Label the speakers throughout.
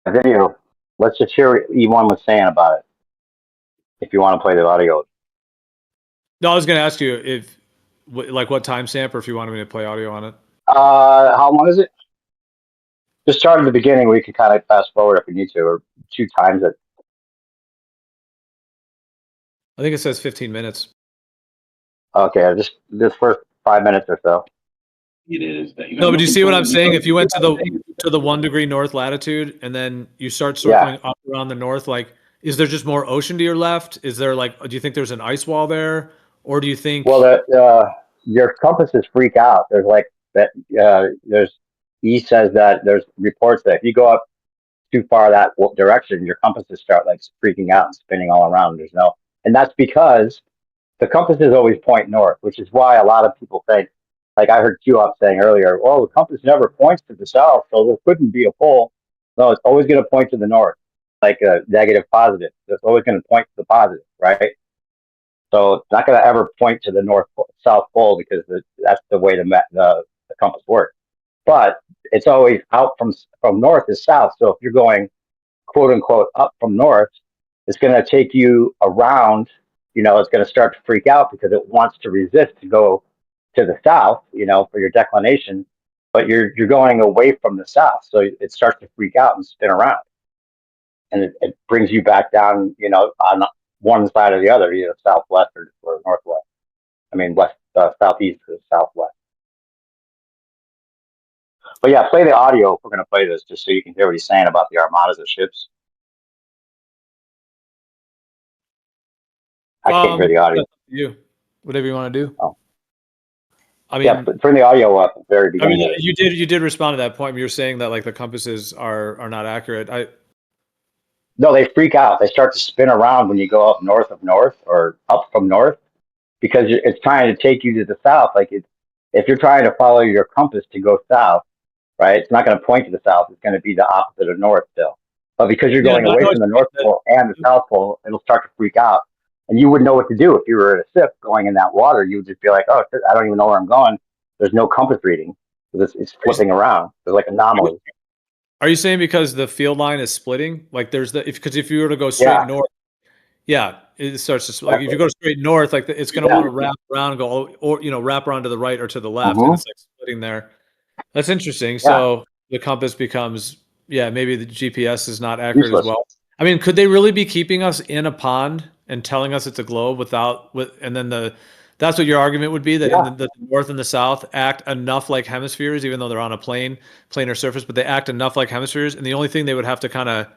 Speaker 1: video. Let's just hear what E1 was saying about it. If you want to play the audio.
Speaker 2: No, I was going to ask you if, like, what timestamp, or if you wanted me to play audio on it.
Speaker 1: How long is it? Just start at the beginning. We can kind of fast forward if we need to, or 2 times it.
Speaker 2: I think it says 15 minutes.
Speaker 1: Okay, just this first 5 minutes or so.
Speaker 3: It is that you
Speaker 2: no, but do you see what I'm saying? If you went to the 1 degree north latitude and then you start circling up around the north, like, is there just more ocean to your left? Is there, like, do you think there's an ice wall there, or do you think?
Speaker 1: Well, your compasses freak out. There's like that. There's he says that there's reports that if you go up too far that direction, your compasses start like freaking out and spinning all around. And that's because the compasses always point north, which is why a lot of people think, like I heard Q-Op saying earlier, well, the compass never points to the south, so there couldn't be a pole. No, it's always going to point to the north, like a negative positive. It's always going to point to the positive, right? So it's not going to ever point to the south pole because that's the way the compass works. But it's always out from north to south. So if you're going, quote unquote, up from north, it's going to take you around. It's going to start to freak out because it wants to resist to go to the south, for your declination, but you're going away from the south. So it starts to freak out and spin around. And it brings you back down, on one side or the other, either southwest or northwest. I mean, southeast or southwest. But yeah, play the audio if we're going to play this, just so you can hear what he's saying about the armadas of ships. I can't hear the audio.
Speaker 2: You, whatever you want to do.
Speaker 1: Oh.
Speaker 2: I mean,
Speaker 1: yeah, turn the audio up at the very beginning.
Speaker 2: I mean, you did respond to that point. You're saying that, like, the compasses are not accurate.
Speaker 1: No, they freak out. They start to spin around when you go up north of north or up from north, because it's trying to take you to the south. Like if you're trying to follow your compass to go south, right? It's not going to point to the south. It's going to be the opposite of north still. But because you're going away from the North Pole and the South Pole, it'll start to freak out. And you wouldn't know what to do if you were at a ship going in that water. You would just be like, oh, shit, I don't even know where I'm going. There's no compass reading. It's flipping around. There's like anomalies.
Speaker 2: Are you saying because the field line is splitting? Like because if you were to go straight north, it starts to, like, if you go straight north, like it's going to want to wrap around and go, or wrap around to the right or to the left, and it's like splitting there. That's interesting. So the compass becomes, maybe the GPS is not accurate as well. I mean, could they really be keeping us in a pond and telling us it's a globe and then that's what your argument would be, that in the north and the south act enough like hemispheres, even though they're on a planar surface, but they act enough like hemispheres. And the only thing they would have to kind of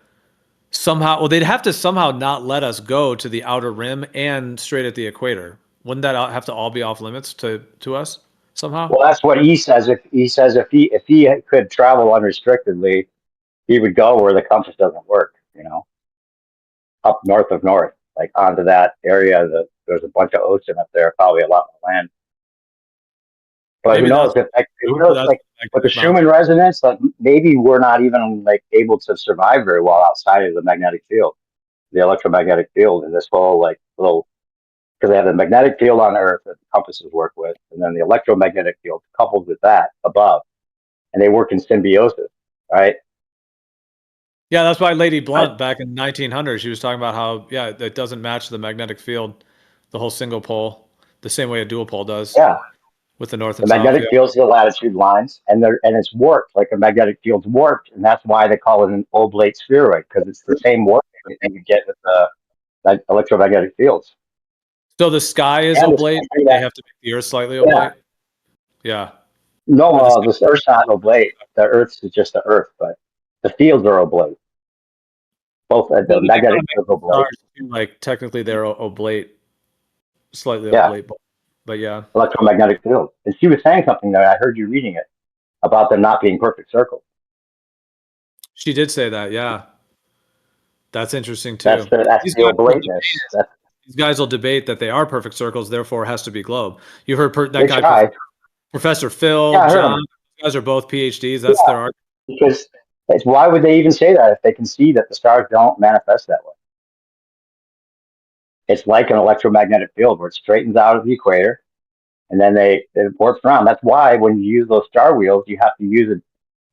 Speaker 2: they'd have to somehow not let us go to the outer rim and straight at the equator. Wouldn't that have to all be off limits to us somehow?
Speaker 1: Well, that's what he says. If he could travel unrestrictedly, he would go where the compass doesn't work, up north of north, like onto that area that there's a bunch of ocean up there, probably a lot more land. But maybe who knows? With the Schumann resonance, like maybe we're not even like able to survive very well outside of the magnetic field, the electromagnetic field, and this whole because they have the magnetic field on Earth that the compasses work with, and then the electromagnetic field coupled with that above, and they work in symbiosis, right?
Speaker 2: Yeah, that's why Lady Blunt back in 1900, she was talking about how it doesn't match the magnetic field, the whole single pole, the same way a dual pole does.
Speaker 1: Yeah.
Speaker 2: With the north and
Speaker 1: south. The magnetic field's the latitude lines, and it's warped, like a magnetic field's warped, and that's why they call it an oblate spheroid, because it's the same warp that you get with the electromagnetic fields.
Speaker 2: So the sky is oblate. They have to make the Earth slightly oblate. Yeah.
Speaker 1: No, the Earth's not oblate. The Earth's is just the Earth, but the fields are oblate. Both the magnetic fields are oblate.
Speaker 2: Like technically, they're oblate, slightly oblate. But
Speaker 1: electromagnetic field. And she was saying something there. I heard you reading it about them not being perfect circles.
Speaker 2: She did say that. Yeah, that's interesting too.
Speaker 1: That's the oblateness.
Speaker 2: These guys will debate that they are perfect circles, therefore it has to be globe. You heard that guy, Professor Phil, John. These guys are both PhDs. That's their argument.
Speaker 1: Because why would they even say that if they can see that the stars don't manifest that way? It's like an electromagnetic field where it straightens out of the equator, and then it warps around. That's why when you use those star wheels, you have to use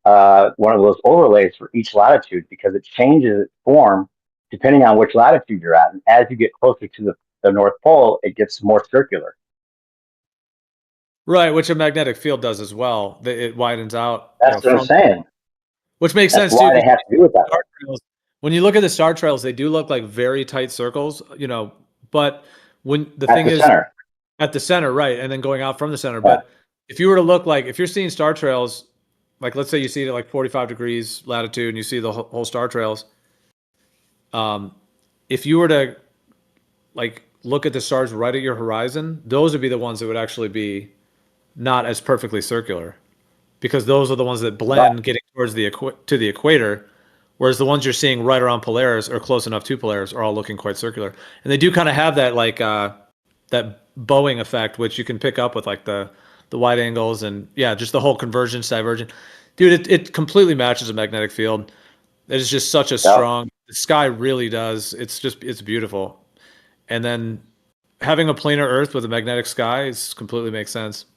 Speaker 1: one of those overlays for each latitude because it changes its form depending on which latitude you're at. And as you get closer to the North Pole, it gets more circular.
Speaker 2: Right, which a magnetic field does as well. It widens out.
Speaker 1: That's what I'm saying.
Speaker 2: Which makes
Speaker 1: That's
Speaker 2: sense
Speaker 1: why
Speaker 2: too.
Speaker 1: they have to do it that way.
Speaker 2: When you look at the StarTrails, they do look like very tight circles, but when the
Speaker 1: At
Speaker 2: thing
Speaker 1: the
Speaker 2: is
Speaker 1: center.
Speaker 2: at the center, right, and then going out from the center. But if you were to look like, if you're seeing StarTrails, like let's say you see it at like 45 degrees latitude and you see the whole StarTrails, if you were to like look at the stars right at your horizon, those would be the ones that would actually be not as perfectly circular, because those are the ones that blend getting towards the equator, whereas the ones you're seeing right around Polaris or close enough to Polaris are all looking quite circular. And they do kind of have that like that bowing effect, which you can pick up with like the wide angles and just the whole convergence, diverging. Dude, it completely matches a magnetic field. It is just such a strong. The sky really does. It's beautiful. And then having a planar Earth with a magnetic sky completely makes sense.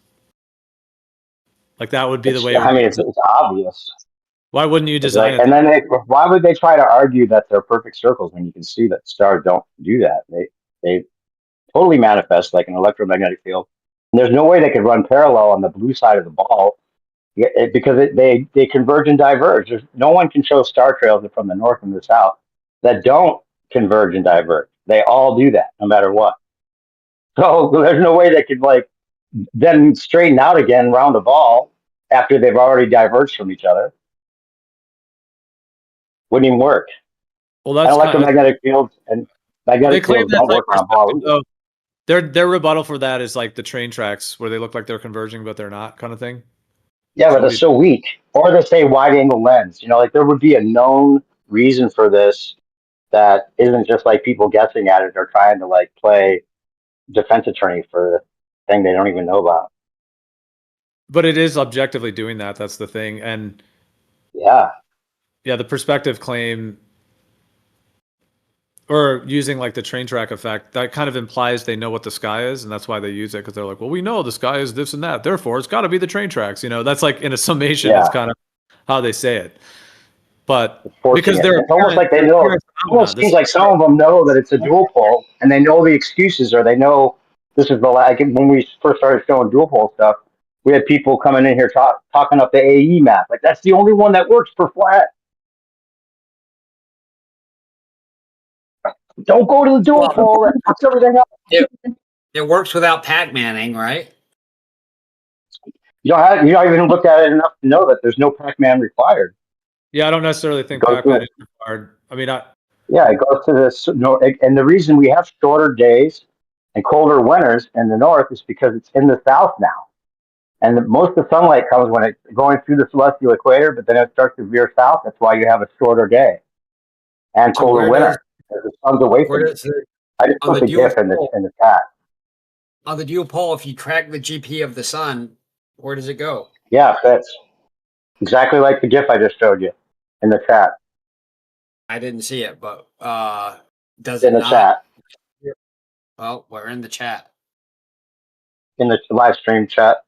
Speaker 2: Like that would be the way.
Speaker 1: I mean, it's obvious.
Speaker 2: Why wouldn't you design it?
Speaker 1: And then why would they try to argue that they're perfect circles when you can see that stars don't do that? They totally manifest like an electromagnetic field. And there's no way they could run parallel on the blue side of the ball because they converge and diverge. No one can show star trails from the north and the south that don't converge and diverge. They all do that no matter what. So there's no way they could like then straighten out again round the ball after they've already diverged from each other. Wouldn't even work.
Speaker 2: Well, that's
Speaker 1: electromagnetic fields and magnetic fields don't work on a ball.
Speaker 2: Their rebuttal for that is like the train tracks where they look like they're converging but they're not, kind of thing.
Speaker 1: Yeah, but they're so weak. Or they say wide angle lens. Like there would be a known reason for this that isn't just like people guessing at it or trying to like play defense attorney for a thing they don't even know about.
Speaker 2: But it is objectively doing that. That's the thing. And
Speaker 1: yeah,
Speaker 2: the perspective claim, or using like the train track effect, that kind of implies they know what the sky is, and that's why they use it, because they're like, well, we know the sky is this and that, therefore it's got to be the train tracks. That's like in a summation. It's kind of how they say it. But because
Speaker 1: it's almost like they know. It almost seems like some of them know that it's a dual pole, and they know the excuses, or they know this is the like when we first started showing dual pole stuff. We had people coming in here talking up the AE map. Like, that's the only one that works for flat. Don't go to the dual pole. That fucks everything up.
Speaker 4: It works without Pac-Manning, right?
Speaker 1: You don't even look at it enough to know that there's no Pac-Man required.
Speaker 2: Yeah, I don't necessarily think Pac-Man is required. I mean,
Speaker 1: it goes to this. And the reason we have shorter days and colder winters in the north is because it's in the south now. And most of the sunlight comes when it's going through the celestial equator, but then it starts to veer south. That's why you have a shorter day and colder winter. Because the sun's away from it. I just put the GIF in the chat.
Speaker 4: On the dual pole, if you track the GP of the sun, where does it go?
Speaker 1: Yeah, it fits. Exactly like the GIF I just showed you in the chat.
Speaker 4: I didn't see it, but does it
Speaker 1: in the chat?
Speaker 4: Well, we're in the chat.
Speaker 1: In the live stream chat.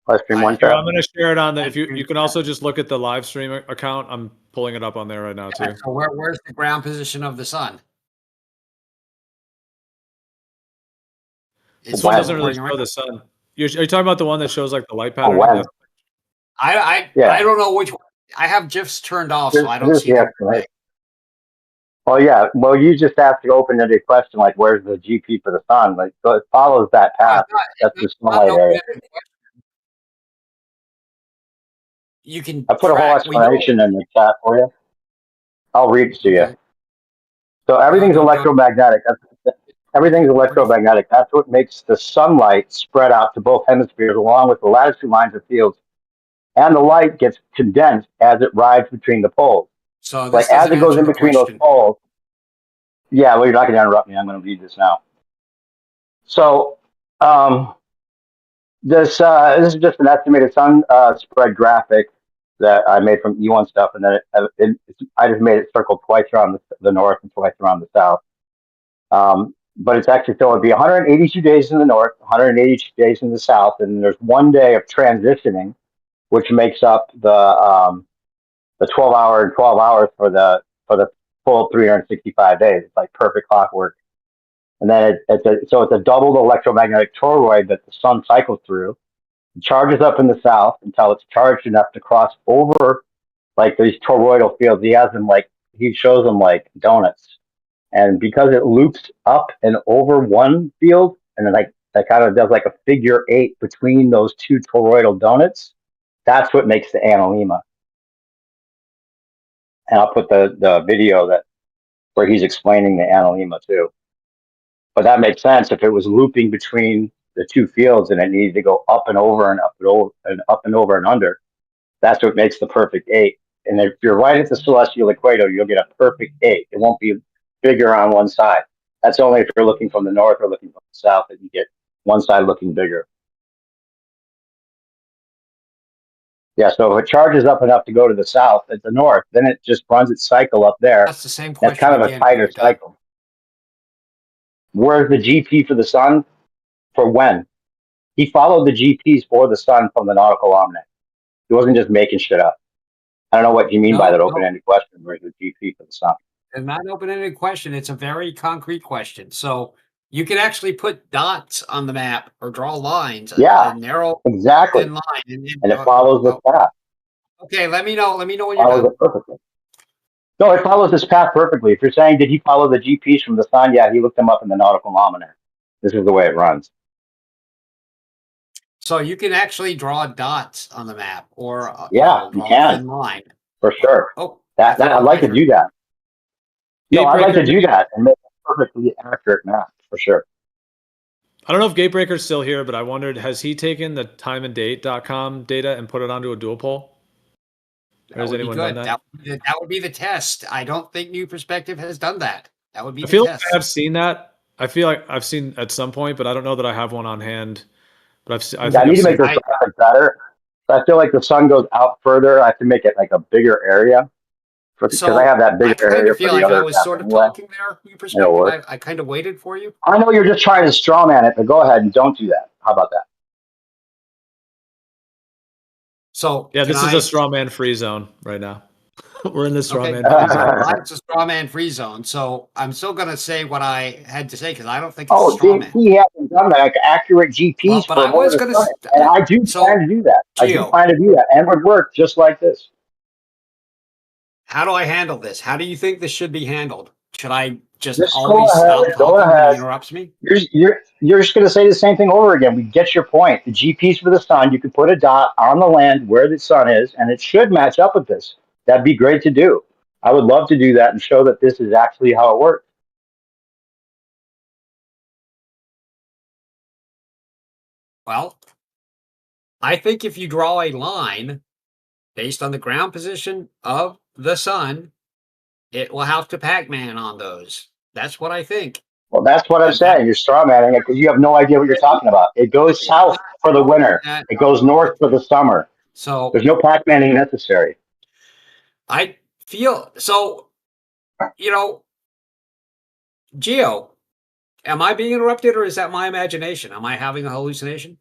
Speaker 1: Live stream one chat.
Speaker 2: I'm going to share it on the. If you can also just look at the live stream account. I'm pulling it up on there right now too.
Speaker 4: So where's the ground position of the sun?
Speaker 2: This one doesn't really show the sun. Are you talking about the one that shows like the light pattern?
Speaker 4: I don't know which one. I have GIFs turned off, so I don't see them.
Speaker 1: Right. Oh yeah. Well, you just have to open it a question like, "Where's the GP for the sun?" Like, so it follows that path. That's the sunlight area.
Speaker 4: You can.
Speaker 1: I put a whole explanation in the chat for you. I'll read it to you. So everything's electromagnetic. Everything's electromagnetic. That's what makes the sunlight spread out to both hemispheres, along with the latitude lines of fields. And the light gets condensed as it rides between the poles.
Speaker 4: So
Speaker 1: like as it goes in between those poles. Yeah, well, you're not going to interrupt me. I'm going to read this now. So this is just an estimated sun spread graphic that I made from E1 stuff, and then I just made it circle twice around the north and twice around the south. But it's actually, so it'd be 182 days in the north, 182 days in the south, and there's 1 day of transitioning which makes up the 12-hour and 12 hours for the full 365 days. It's like perfect clockwork. And then it's a doubled electromagnetic toroid that the sun cycles through. It charges up in the south until it's charged enough to cross over like these toroidal fields. He shows them like donuts. And because it loops up and over one field, and then like that kind of does like a figure 8 between those two toroidal donuts, that's what makes the analemma. And I'll put the video where he's explaining the analemma too. But that makes sense if it was looping between the two fields and it needed to go up and over and up and over and up and over and under. That's what makes the perfect 8. And if you're right at the celestial equator, you'll get a perfect 8. It won't be bigger on one side. That's only if you're looking from the north or looking from the south that you get one side looking bigger. Yeah, so if it charges up enough to go to the south at the north, then it just runs its cycle up there.
Speaker 4: That's the same question.
Speaker 1: That's kind of a tighter cycle. Where's the GP for the sun? For when? He followed the GPS for the sun from the nautical almanac. He wasn't just making shit up. I don't know what you mean by that open-ended question. Where's the GP for the sun?
Speaker 4: It's not an open-ended question. It's a very concrete question. So you can actually put dots on the map or draw lines.
Speaker 1: Yeah,
Speaker 4: a narrow,
Speaker 1: exactly.
Speaker 4: thin line,
Speaker 1: and it follows the path.
Speaker 4: Okay, let me know when you're
Speaker 1: done. It perfectly. No, it follows this path perfectly. If you're saying, did he follow the GPS from the sun? Yeah, he looked them up in the nautical almanac. This is the way it runs.
Speaker 4: So you can actually draw dots on the map, or
Speaker 1: you can.
Speaker 4: a thin line
Speaker 1: For sure.
Speaker 4: I'd
Speaker 1: like to do that. No, I'd like to do that and make a perfectly accurate map for sure.
Speaker 2: I don't know if Gatebreaker's still here, but I wondered, has he taken the timeanddate.com data and put it onto a dual poll? Or has anyone done that?
Speaker 4: That would be the test. I don't think New Perspective has done that. That would be
Speaker 2: the test.
Speaker 4: Like
Speaker 2: I have seen that. I feel like I've seen at some point, but I don't know that I have one on hand. But I need
Speaker 1: to make this graphic better. I feel like the sun goes out further. I have to make it like a bigger area. Because I have that bigger area.
Speaker 4: I feel like I was sort of talking there, New Perspective. I kind of waited for you.
Speaker 1: I know you're just trying to straw man it, but go ahead and don't do that. How about that?
Speaker 4: So
Speaker 2: yeah, this is a straw man free zone right now. We're in the straw man free zone.
Speaker 4: It's a straw man free zone. So I'm still going to say what I had to say because I don't think it's a straw man.
Speaker 1: He hasn't done that. Like accurate GPs.
Speaker 4: But I was going to.
Speaker 1: And I do plan to do that. I do plan to do that, and it would work just like this.
Speaker 4: How do I handle this? How do you think this should be handled? Should I just
Speaker 1: always
Speaker 4: stop talking when he interrupts me?
Speaker 1: You're just going to say the same thing over again. We get your point. The GPS for the sun, you can put a dot on the land where the sun is, and it should match up with this. That'd be great to do. I would love to do that and show that this is actually how it works.
Speaker 4: Well, I think if you draw a line based on the ground position of the sun, it will have to Pac-Man on those. That's what I think.
Speaker 1: Well, that's what I'm saying. You're strawmanning it because you have no idea what you're talking about. It goes south for the winter. It goes north for the summer.
Speaker 4: So
Speaker 1: there's no Pac-Manning necessary.
Speaker 4: I feel so, Gio, am I being interrupted or is that my imagination? Am I having a hallucination?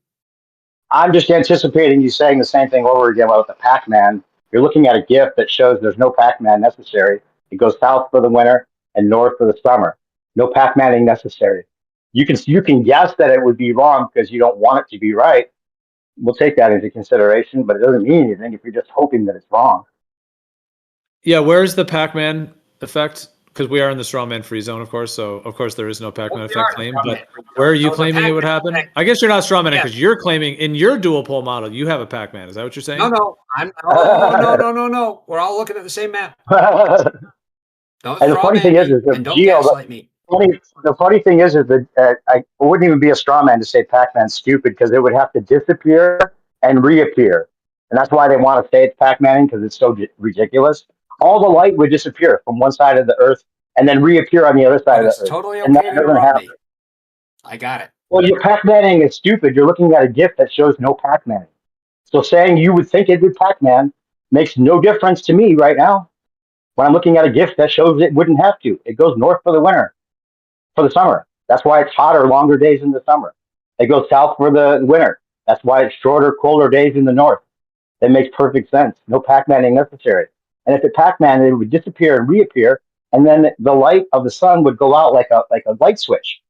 Speaker 1: I'm just anticipating you saying the same thing over again about the Pac-Man. You're looking at a GIF that shows there's no Pac-Man necessary. It goes south for the winter and north for the summer. No Pac-Manning necessary. You can guess that it would be wrong because you don't want it to be right. We'll take that into consideration, but it doesn't mean anything if you're just hoping that it's wrong.
Speaker 2: Yeah, where's the Pac-Man effect? Because we are in the strawman free zone, of course. So, of course, there is no Pac-Man effect claim. But where are you claiming it would happen? I guess you're not strawmanning because you're claiming in your dual pole model you have a Pac-Man. Is that what you're saying?
Speaker 4: No. No. We're all looking at the same map.
Speaker 1: And the funny thing is that the funny thing is that it wouldn't even be a straw man to say Pac-Man's stupid because it would have to disappear and reappear. And that's why they want to say it's Pac-Manning because it's so ridiculous. All the light would disappear from one side of the earth and then reappear on the other side of the earth.
Speaker 4: It's totally okay to interrupt me. I got it.
Speaker 1: Well, your Pac-Manning is stupid. You're looking at a GIF that shows no Pac-Manning. So saying you would think it would Pac-Man makes no difference to me right now. When I'm looking at a GIF that shows it wouldn't have to. It goes north for the winter, for the summer. That's why it's hotter, longer days in the summer. It goes south for the winter. That's why it's shorter, colder days in the north. That makes perfect sense. No Pac-Maning necessary. And if it Pac-Man, it would disappear and reappear, and then the light of the sun would go out like a light switch,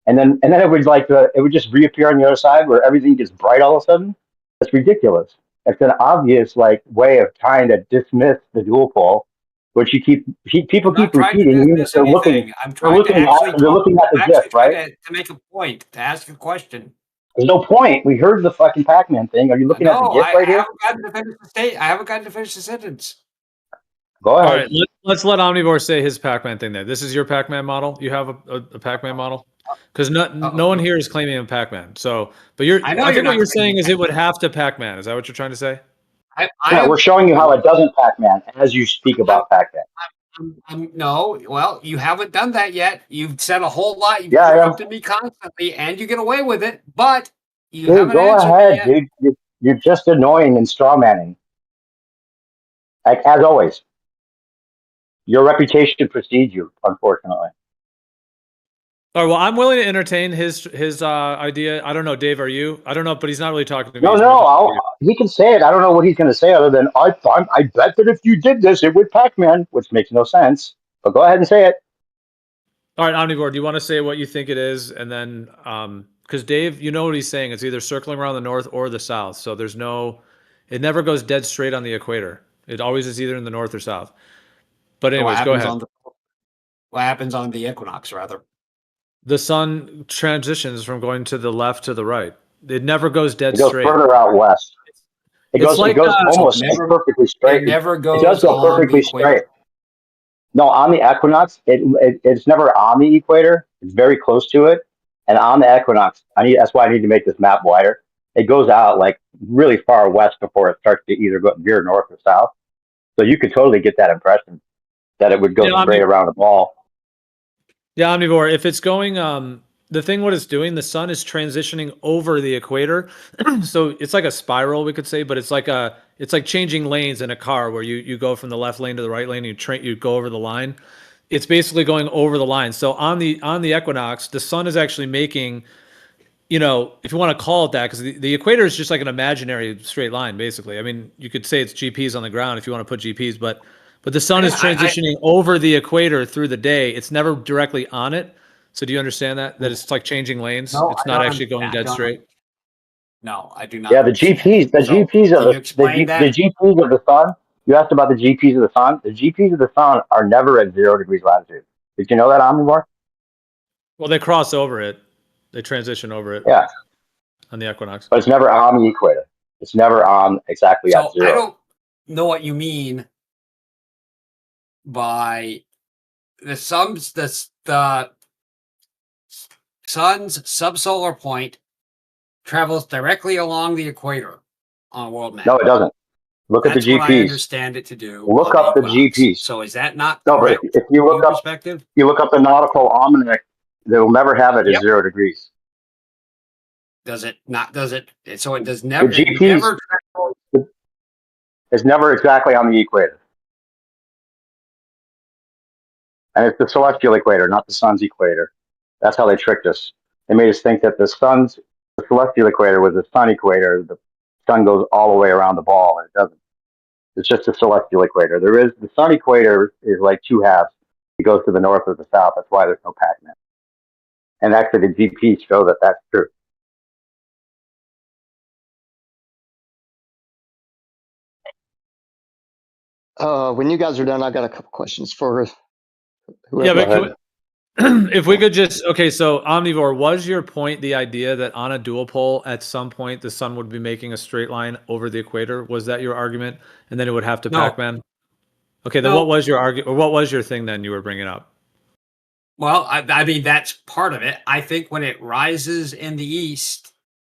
Speaker 1: and then it would it would just reappear on the other side where everything gets bright all of a sudden. That's ridiculous. It's an obvious way of trying to dismiss the dual pole, which people keep repeating, even if they're looking.
Speaker 4: I'm trying to
Speaker 1: They're looking at the GIF, right?
Speaker 4: to make a point, to ask a question.
Speaker 1: There's no point. We heard the fucking Pac-Man thing. Are you looking at the GIF right here?
Speaker 4: I haven't gotten to finish the sentence.
Speaker 1: Go ahead.
Speaker 2: All right, let's let Omnivore say his Pac-Man thing there. This is your Pac-Man model? You have a Pac-Man model? Because no one here is claiming a Pac-Man. So, but I think what you're saying is it would have to Pac-Man. Is that what you're trying to say?
Speaker 1: We're showing you how it doesn't Pac-Man as you speak about Pac-Man.
Speaker 4: No, well, you haven't done that yet. You've said a whole lot. You've interrupted me constantly, and you get away with it. But you haven't answered me yet.
Speaker 1: Dude. You're just annoying and strawmanning. Like as always, your reputation precedes you. Unfortunately.
Speaker 2: All right. Well, I'm willing to entertain his idea. I don't know, Dave. Are you? I don't know, but he's not really talking to me.
Speaker 1: No. He can say it. I don't know what he's going to say other than I bet that if you did this, it would Pac-Man, which makes no sense. But go ahead and say it.
Speaker 2: All right, Omnivore. Do you want to say what you think it is, and then because Dave, you know what he's saying. It's either circling around the north or the south. So it never goes dead straight on the equator. It always is either in the north or south. But anyways, go ahead.
Speaker 4: What happens on the equinox, rather?
Speaker 2: The sun transitions from going to the left to the right. It never goes dead
Speaker 1: straight. It goes further out west. It goes almost perfectly straight.
Speaker 4: It never goes.
Speaker 1: It does go perfectly straight. No, on the equinox, it's never on the equator. It's very close to it. And on the equinox, that's why I need to make this map wider. It goes out like really far west before it starts to either veer north or south. So you could totally get that impression that it would go straight around the ball.
Speaker 2: Yeah, Omnivore, if it's going, the thing what it's doing, the sun is transitioning over the equator. So it's like a spiral, we could say, but it's like changing lanes in a car where you go from the left lane to the right lane, you go over the line. It's basically going over the line. So on the equinox, the sun is actually making, if you want to call it that, because the equator is just like an imaginary straight line, basically. I mean, you could say it's GPS on the ground if you want to put GPS, but the sun is transitioning over the equator through the day. It's never directly on it. So do you understand that it's like changing lanes?
Speaker 4: No,
Speaker 2: it's not actually going dead straight.
Speaker 4: No, I do not.
Speaker 1: Yeah, the GPs of the sun. You asked about the GPs of the sun. The GPs of the sun are never at 0 degrees latitude. Did you know that, Omnivore?
Speaker 2: Well, they cross over it. They transition over it.
Speaker 1: Yeah.
Speaker 2: On the equinox.
Speaker 1: But it's never on the equator. It's never on exactly at 0.
Speaker 4: I don't know what you mean by the sun's subsolar point travels directly along the equator on a world map.
Speaker 1: No, it doesn't. Look at the GPs.
Speaker 4: That's what I understand it to do.
Speaker 1: Look up the GPs.
Speaker 4: So is that not
Speaker 1: correct? But if you look up perspective, you look up the nautical almanac, they will never have it at 0 degrees.
Speaker 4: Does it not? Does it? So it does never.
Speaker 1: The GPs, it's never exactly on the equator. And it's the celestial equator, not the sun's equator. That's how they tricked us. They made us think that the celestial equator was the sun equator. The sun goes all the way around the ball, and it doesn't. It's just the celestial equator. The sun equator is like 2 halves. It goes to the north or the south. That's why there's no Pac-Man. And actually, the GPs show that that's true.
Speaker 5: When you guys are done, I've got a couple questions for whoever.
Speaker 2: Yeah, but if we could just, okay, so Omnivore, was your point the idea that on a dual pole, at some point, the sun would be making a straight line over the equator? Was that your argument? And then it would have to Pac-Man? Okay, then what was your argument, or what was your thing then you were bringing up?
Speaker 4: Well, I mean, that's part of it. I think when it rises in the east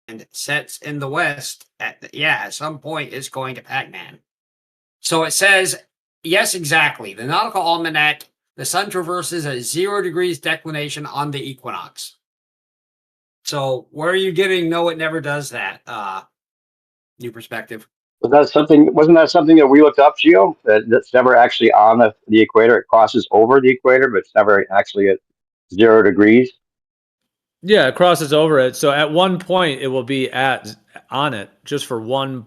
Speaker 4: and it sets in the west, at some point it's going to Pac-Man. So it says, yes, exactly. The nautical almanac, the sun traverses at 0 degrees declination on the equinox. So where are you getting, no, it never does that, new perspective?
Speaker 1: Wasn't that something that we looked up, Gio? That's never actually on the equator. It crosses over the equator, but it's never actually at 0 degrees.
Speaker 2: Yeah, it crosses over it. So at one point, it will be on it just for one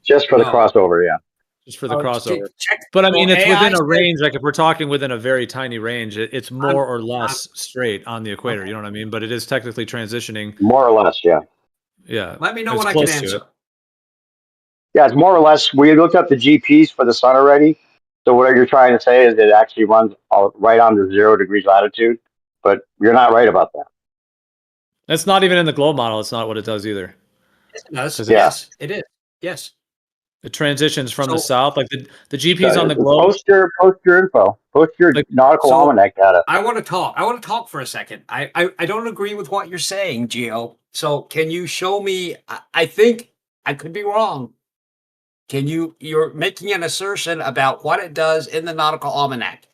Speaker 1: Just for the
Speaker 4: No.
Speaker 1: crossover, yeah.
Speaker 2: Just for the
Speaker 4: Oh,
Speaker 2: crossover.
Speaker 4: check-
Speaker 2: But I mean,
Speaker 4: well,
Speaker 2: it's
Speaker 4: AI
Speaker 2: within a
Speaker 4: says-
Speaker 2: range. Like if we're talking within a very tiny range, it's more or less
Speaker 4: I'm-
Speaker 2: straight on the equator.
Speaker 4: Okay.
Speaker 2: You know what I mean? But it is technically transitioning.
Speaker 1: More or less, yeah.
Speaker 2: Yeah.
Speaker 4: Let me know
Speaker 2: it's
Speaker 4: when I can
Speaker 2: close to
Speaker 4: answer.
Speaker 2: it.
Speaker 1: Yeah, it's more or less. We looked up the GPS for the sun already. So what you're trying to say is it actually runs right on the 0 degrees latitude, but you're not right about that.
Speaker 2: That's not even in the Globe model. It's not what it does either.
Speaker 4: Yes, it does.
Speaker 1: Yeah.
Speaker 4: Yes, it is. Yes.
Speaker 2: It transitions from the
Speaker 4: So-
Speaker 2: south. Like the GPs on the Globe.
Speaker 1: Post your info. Post your
Speaker 2: Like-
Speaker 1: nautical
Speaker 4: so-
Speaker 1: almanac data.
Speaker 4: I want to talk. I want to talk for a second. I don't agree with what you're saying, Gio. So can you show me? I think I could be wrong. You're making an assertion about what it does in the nautical almanac.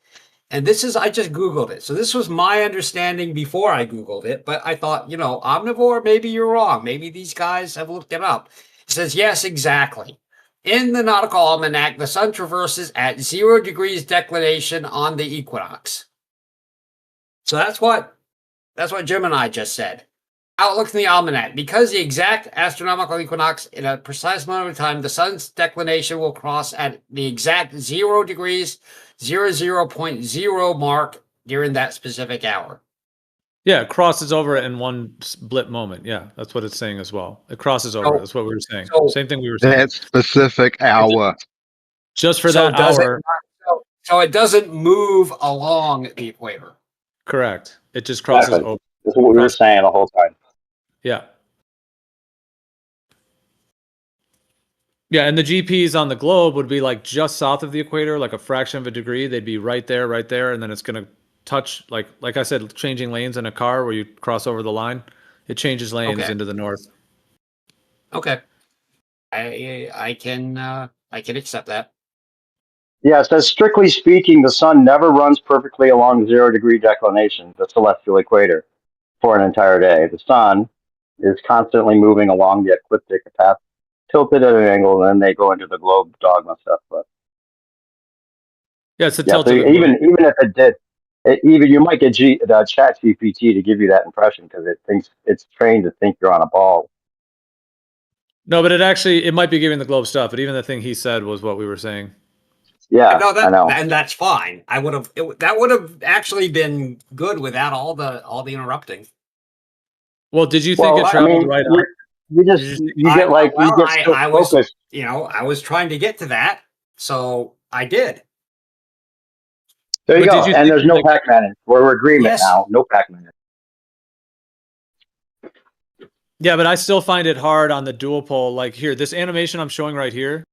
Speaker 4: And I just Googled it. So this was my understanding before I Googled it, but I thought, omnivore, maybe you're wrong. Maybe these guys have looked it up. It says, yes, exactly. In the nautical almanac, the sun traverses at 0 degrees declination on the equinox. So that's what Gemini just said. Outlook in the almanac. Because the exact astronomical equinox in a precise moment of time, the sun's declination will cross at the exact 0 degrees 00.0 mark during that specific hour.
Speaker 2: Yeah, it crosses over in one blip moment. Yeah, that's what it's saying as well. It crosses over. That's what we were saying. Same thing we were saying.
Speaker 6: That specific hour.
Speaker 2: Just for
Speaker 4: So
Speaker 2: that
Speaker 4: does it
Speaker 2: hour.
Speaker 4: not- so it doesn't move along the equator.
Speaker 2: Correct. It just crosses
Speaker 1: Exactly.
Speaker 2: over.
Speaker 1: That's what we were saying the whole time.
Speaker 2: Yeah. Yeah, and the GPs on the globe would be like just south of the equator, like a fraction of a degree. They'd be right there, and then it's going to touch, like I said, changing lanes in a car where you cross over the line. It changes lanes
Speaker 4: Okay.
Speaker 2: into the north.
Speaker 4: Okay. I can accept that.
Speaker 1: Yeah, it says, strictly speaking, the sun never runs perfectly along 0 degree declination, the celestial equator, for an entire day. The sun is constantly moving along the ecliptic path, tilted at an angle, and then they go into the globe dogma stuff. But
Speaker 2: Yeah, it's a
Speaker 1: yeah,
Speaker 2: tilt
Speaker 1: so
Speaker 2: of the
Speaker 1: even if it did, even you might get the Chat GPT to give you that impression because it thinks it's trained to think you're on a ball.
Speaker 2: No, but it might be giving the globe stuff, but even the thing he said was what we were saying.
Speaker 1: Yeah,
Speaker 4: No,
Speaker 1: I know.
Speaker 4: and that's fine. That would have actually been good without all the interrupting.
Speaker 2: Well, did you think
Speaker 1: Well,
Speaker 2: it
Speaker 1: I
Speaker 2: traveled
Speaker 1: mean,
Speaker 2: right
Speaker 1: you-
Speaker 2: up?
Speaker 1: You just you get like you get so
Speaker 4: I was,
Speaker 1: focused.
Speaker 4: I was trying to get to that, so I did.
Speaker 1: There you
Speaker 2: But
Speaker 1: go.
Speaker 2: did you
Speaker 1: And
Speaker 2: think
Speaker 1: there's no
Speaker 2: like-
Speaker 1: Pac-Man. We're agreement
Speaker 4: Yes.
Speaker 1: now. No Pac-Man.
Speaker 2: Yeah, but I still find it hard on the dual pole. Like here, this animation I'm showing right here,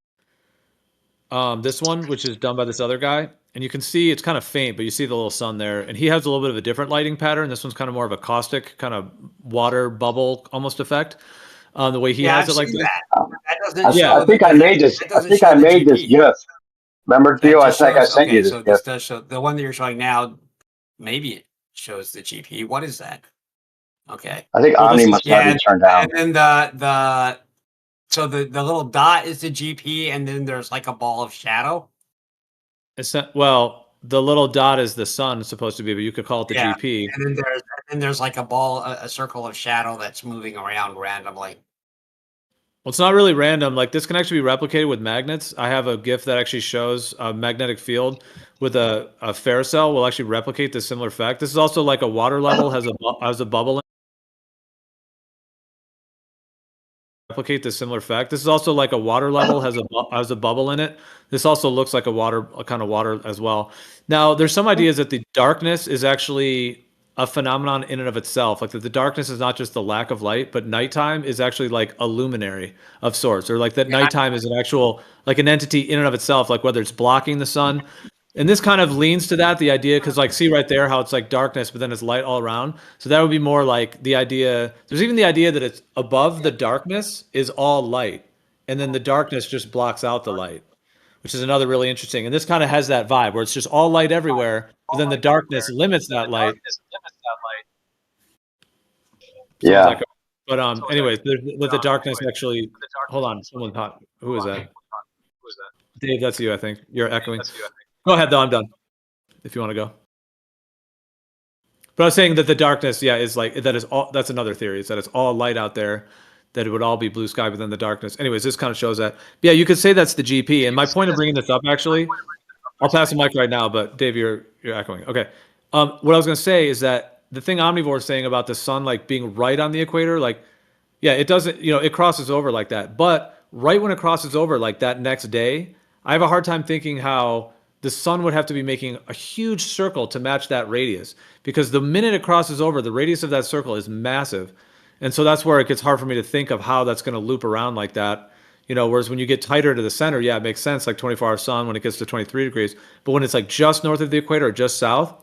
Speaker 2: this one, which is done by this other guy, and you can see it's kind of faint, but you see the little sun there, and he has a little bit of a different lighting pattern. This one's kind of more of a caustic, kind of water bubble almost effect. The way he has
Speaker 4: I've
Speaker 2: it like
Speaker 4: seen
Speaker 2: this.
Speaker 4: that doesn't
Speaker 2: Yeah,
Speaker 4: show.
Speaker 1: I think I made this. I think I made this GIF. Remember, Theo? I think I sent you this
Speaker 4: So
Speaker 1: GIF.
Speaker 4: this does show the one that you're showing now. Maybe it shows the GP. What is that? Okay.
Speaker 1: I think
Speaker 2: Well, this
Speaker 1: Omni
Speaker 2: is-
Speaker 1: must have it turned down.
Speaker 4: And then the little dot is the GP, and then there's like a ball of shadow.
Speaker 2: It's not, well, the little dot is the sun it's supposed to be, but you could call it the
Speaker 4: Yeah.
Speaker 2: GP.
Speaker 4: And then there's like a circle of shadow that's moving around randomly.
Speaker 2: Well, it's not really random. Like this can actually be replicated with magnets. I have a GIF that actually shows a magnetic field with a ferrocell will actually replicate this similar effect. This is also like a water level has a bubble. Replicate this similar effect. This is also like a water level has a bubble in it. This also looks like a kind of water as well. Now, there's some ideas that the darkness is actually a phenomenon in and of itself. Like that the darkness is not just the lack of light, but nighttime is actually like a luminary of sorts, or like that nighttime is an actual like an entity in and of itself, like whether it's blocking the sun. And this kind of leans to that, the idea, because like see right there how it's like darkness, but then it's light all around. So that would be more like the idea. There's even the idea that it's above the darkness is all light, and then the darkness just blocks out the light, which is another really interesting. And this kind of has that vibe where it's just all light everywhere, but then the darkness limits that light.
Speaker 1: Yeah.
Speaker 2: But anyways, with the darkness actually. Hold on, someone thought. Who is that? Dave, that's you. I think you're echoing. Go ahead, though. I'm done. If you want to go. But I was saying that the darkness, yeah, is like that is all. That's another theory. Is that it's all light out there. that it would all be blue sky, but then the darkness. Anyways, this kind of shows that. Yeah, you could say that's the GP. And my point of bringing this up, actually, I'll pass the mic right now, but Dave, you're echoing. Okay. What I was going to say is that the thing Omnivore is saying about the sun like being right on the equator, like, yeah, it doesn't, it crosses over like that. But right when it crosses over like that next day, I have a hard time thinking how the sun would have to be making a huge circle to match that radius, because the minute it crosses over, the radius of that circle is massive. And so that's where it gets hard for me to think of how that's going to loop around like that. Whereas when you get tighter to the center, yeah, it makes sense, like 24-hour sun when it gets to 23 degrees. But when it's like just north of the equator or just south,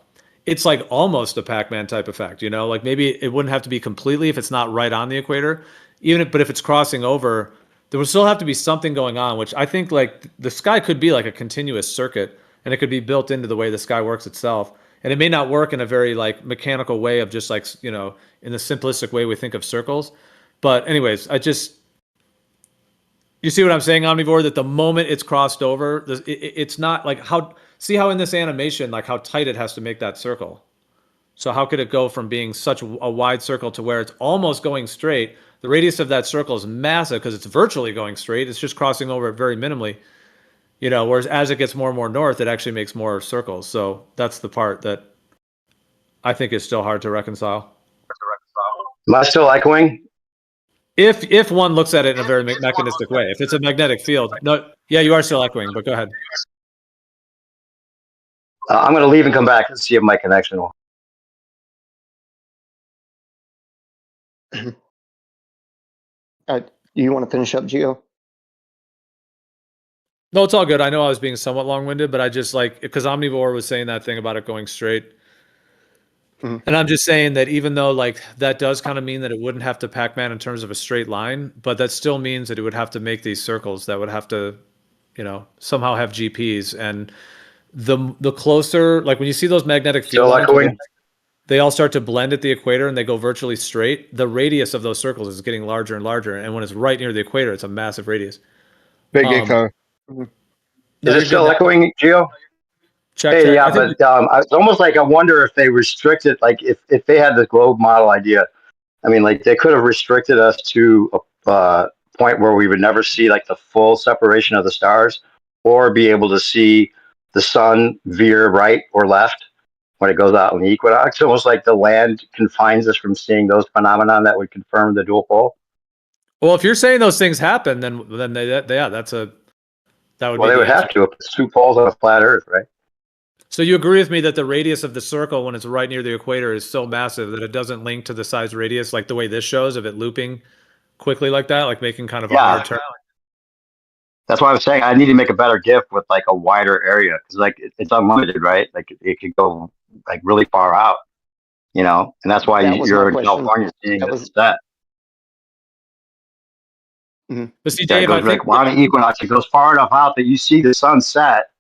Speaker 2: it's like almost a Pac-Man type effect, like maybe it wouldn't have to be completely if it's not right on the equator, but if it's crossing over, there would still have to be something going on, which I think like the sky could be like a continuous circuit, and it could be built into the way the sky works itself. And it may not work in a very like mechanical way of just like, in the simplistic way we think of circles. But anyways, you see what I'm saying, Omnivore, that the moment it's crossed over, it's not like see how in this animation, like how tight it has to make that circle. So how could it go from being such a wide circle to where it's almost going straight? The radius of that circle is massive because it's virtually going straight. It's just crossing over it very minimally. Whereas as it gets more and more north, it actually makes more circles. So that's the part that I think is still hard to reconcile.
Speaker 1: Am I still echoing?
Speaker 2: If one looks at it in a very mechanistic way, if it's a magnetic field, no, yeah, you are still echoing, but go ahead.
Speaker 1: I'm going to leave and come back and see if my connection will.
Speaker 5: Do you want to finish up, Gio?
Speaker 2: No, it's all good. I know I was being somewhat long-winded, but I just because Omnivore was saying that thing about it going straight. Mm-hmm. And I'm just saying that even though like that does kind of mean that it wouldn't have to Pac-Man in terms of a straight line, but that still means that it would have to make these circles that would have to, somehow have GPs. And the closer, like when you see those magnetic field lines, they all start to blend at the equator and they go virtually straight. The radius of those circles is getting larger and larger. And when it's right near the equator, it's a massive radius.
Speaker 6: Big echo.
Speaker 1: Is it still echoing, Gio?
Speaker 2: Check.
Speaker 1: Yeah, but it's almost like I wonder if they restricted, like if they had the globe model idea. I mean, like they could have restricted us to a point where we would never see like the full separation of the stars, or be able to see the sun veer right or left when it goes out in the equinox. Almost like the land confines us from seeing those phenomenon that would confirm the dual pole.
Speaker 2: Well, if you're saying those things happen, then that would be.
Speaker 1: Well, they would have to if it's two poles on a flat Earth, right?
Speaker 2: So you agree with me that the radius of the circle when it's right near the equator is so massive that it doesn't link to the size radius like the way this shows of it looping quickly like that, like making kind of a hard turn.
Speaker 1: That's why I was saying I need to make a better GIF with like a wider area, because like it's unlimited, right? Like it could go like really far out, and that's why you're in California seeing this set.
Speaker 5: Mm-hmm.
Speaker 2: But see, Dave, I think
Speaker 1: on the equinox, it goes far enough out that you see the sun set,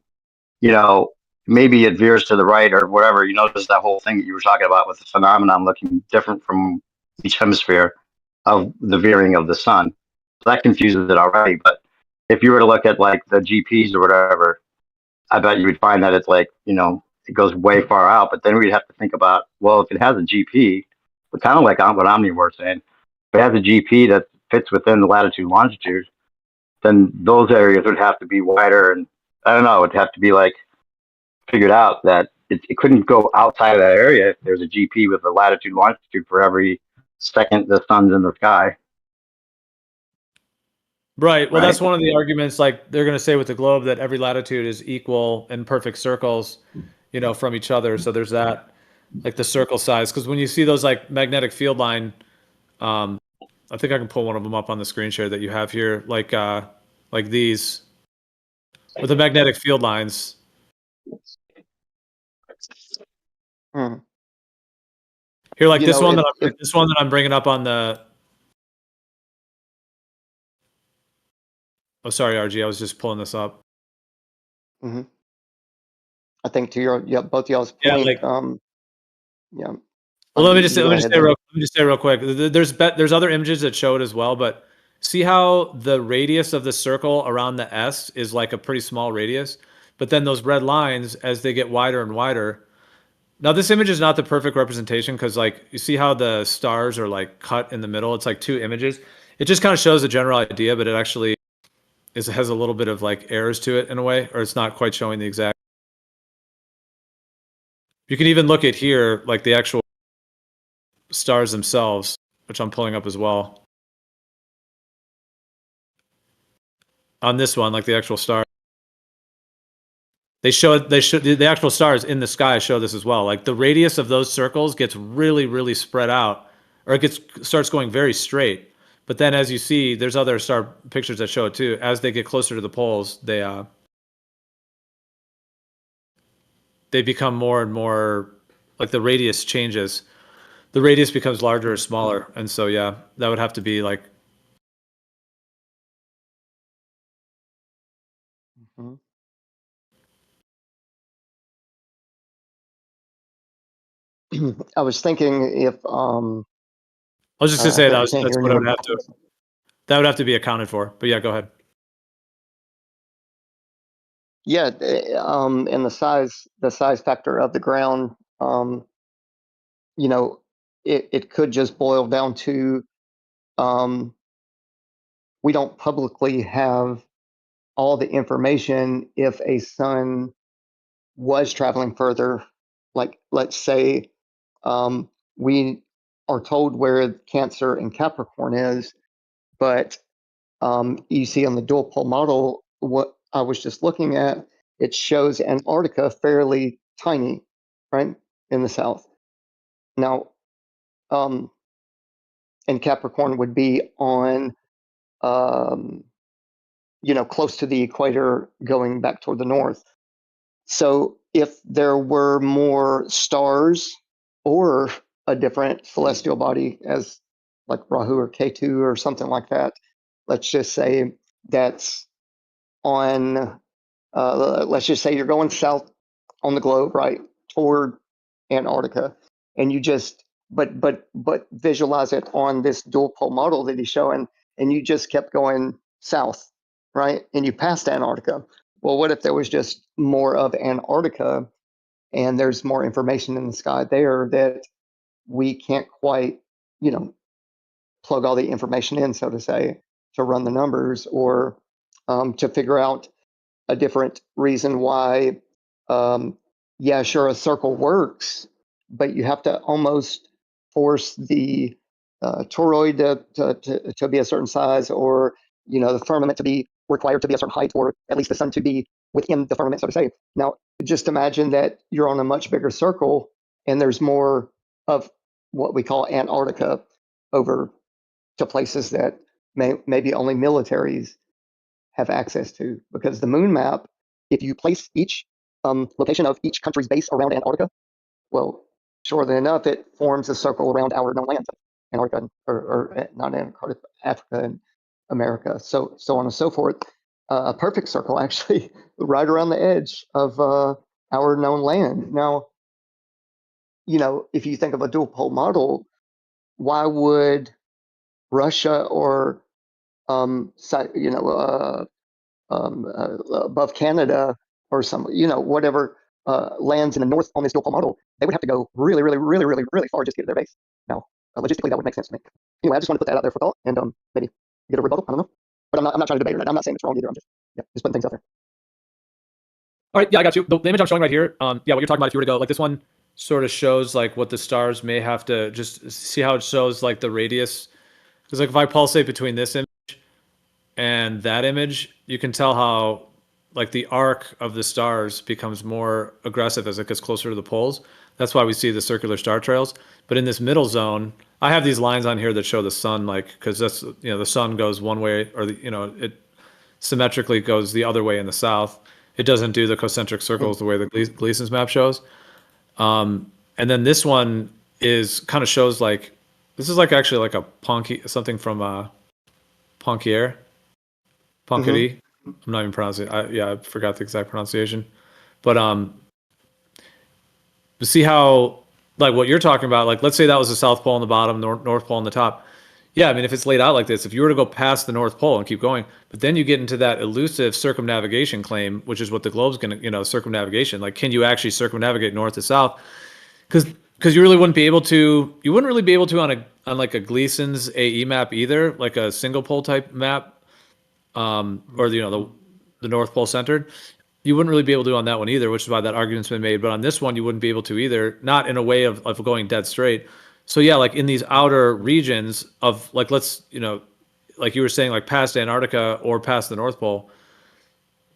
Speaker 1: maybe it veers to the right or whatever. There's that whole thing that you were talking about with the phenomenon looking different from each hemisphere of the veering of the sun. So that confuses it already. But if you were to look at like the GPs or whatever, I bet you would find that it's like, it goes way far out. But then we'd have to think about, well, if it has a GP, but kind of like what Omnivore was saying, if it has a GP that fits within the latitude longitude, then those areas would have to be wider. And I don't know, it'd have to be like figured out that it couldn't go outside of that area if there's a GP with a latitude longitude for every second the sun's in the sky.
Speaker 2: Right. Well, that's one of the arguments, like they're going to say with the globe that every latitude is equal in perfect circles, from each other. So there's that, like the circle size. Because when you see those like magnetic field line, I think I can pull one of them up on the screen share that you have here, like these with the magnetic field lines.
Speaker 5: Hmm.
Speaker 2: Here, like this one that I'm bringing up on the. Oh, sorry, RG. I was just pulling this up.
Speaker 5: Mm-hmm. I think to both y'all's point. Yeah.
Speaker 2: Well, let me just say real quick. There's other images that show it as well, but see how the radius of the circle around the S is like a pretty small radius, but then those red lines as they get wider and wider. Now this image is not the perfect representation because like you see how the stars are like cut in the middle. It's like two images. It just kind of shows a general idea, but it actually has a little bit of like errors to it in a way, or it's not quite showing the exact. You can even look at here, like the actual stars themselves, which I'm pulling up as well. On this one, like the actual star. The actual stars in the sky show this as well. Like the radius of those circles gets really, really spread out, or it starts going very straight. But then, as you see, there's other star pictures that show it too. As they get closer to the poles, they become more and more, like the radius changes. The radius becomes larger or smaller, and so yeah, that would have to be like.
Speaker 5: Mhm. I was thinking if
Speaker 2: I was just gonna
Speaker 5: I
Speaker 2: say
Speaker 5: can't
Speaker 2: that's
Speaker 5: hear
Speaker 2: what I would
Speaker 5: anyone.
Speaker 2: have to. That would have to be accounted for. But yeah, go ahead.
Speaker 5: Yeah, and the size factor of the ground, you know, it could just boil down to we don't publicly have all the information if a sun was traveling further. Like, let's say we are told where Cancer and Capricorn is, but you see on the dual pole model, what I was just looking at, it shows Antarctica fairly tiny, right, in the south. Now, and Capricorn would be on, close to the equator going back toward the north. So if there were more stars or a different celestial body, as like Rahu or Ketu or something like that, let's just say that's on, let's just say you're going south on the globe, right, toward Antarctica, and you just, but visualize it on this dual pole model that he's showing, and you just kept going south, right, and you passed Antarctica. Well, what if there was just more of Antarctica, and there's more information in the sky there that we can't quite, plug all the information in, so to say, to run the numbers or to figure out a different reason why, yeah, sure, a circle works, but you have to almost force the toroid to be a certain size, or the firmament to be required to be a certain height, or at least the sun to be within the firmament, so to say. Now, just imagine that you're on a much bigger circle, and there's more of what we call Antarctica over to places that maybe only militaries have access to, because the moon map, if you place each location of each country's base around Antarctica, well, surely enough, it forms a circle around our known lands, Antarctica, or not Antarctica, Africa and America, so on and so forth. A perfect circle, actually, right around the edge of our known land. Now, if you think of a dual pole model, why would Russia or above Canada or some, whatever lands in the north on this dual pole model, they would have to go really, really, really, really, really far just to get to their base. Now, logistically, that would make sense to me. Anyway, I just want to put that out there for thought and maybe get a rebuttal. I don't know, but I'm not trying to debate it. I'm not saying it's wrong either. I'm just putting things out there.
Speaker 2: All right, yeah, I got you. The image I'm showing right here, yeah, what you're talking about, if you were to go, like this one sort of shows like what the stars may have to, just see how it shows like the radius. Because like if I pulsate between this image and that image, you can tell how like the arc of the stars becomes more aggressive as it gets closer to the poles. That's why we see the circular star trails. But in this middle zone, I have these lines on here that show the sun, like, because that's, the sun goes one way, or it symmetrically goes the other way in the south. It doesn't do the concentric circles the way the Gleason's map shows. And then this one is kind of shows like, this is like actually like a something from Poincaré. Poincaré. I'm not even pronouncing it. I forgot the exact pronunciation. But see how, like what you're talking about, like let's say that was the South Pole on the bottom, North Pole on the top. Yeah, I mean, if it's laid out like this, if you were to go past the North Pole and keep going, but then you get into that elusive circumnavigation claim, which is what the globe's going to, circumnavigation, like, can you actually circumnavigate north to south? Because because you really wouldn't be able to. You wouldn't really be able to on like a Gleason's AE map either, like a single pole type map, or the North Pole centered. You wouldn't really be able to on that one either, which is why that argument's been made. But on this one, you wouldn't be able to either, not in a way of going dead straight. So yeah, like in these outer regions of like, let's, like you were saying, like past Antarctica or past the North Pole,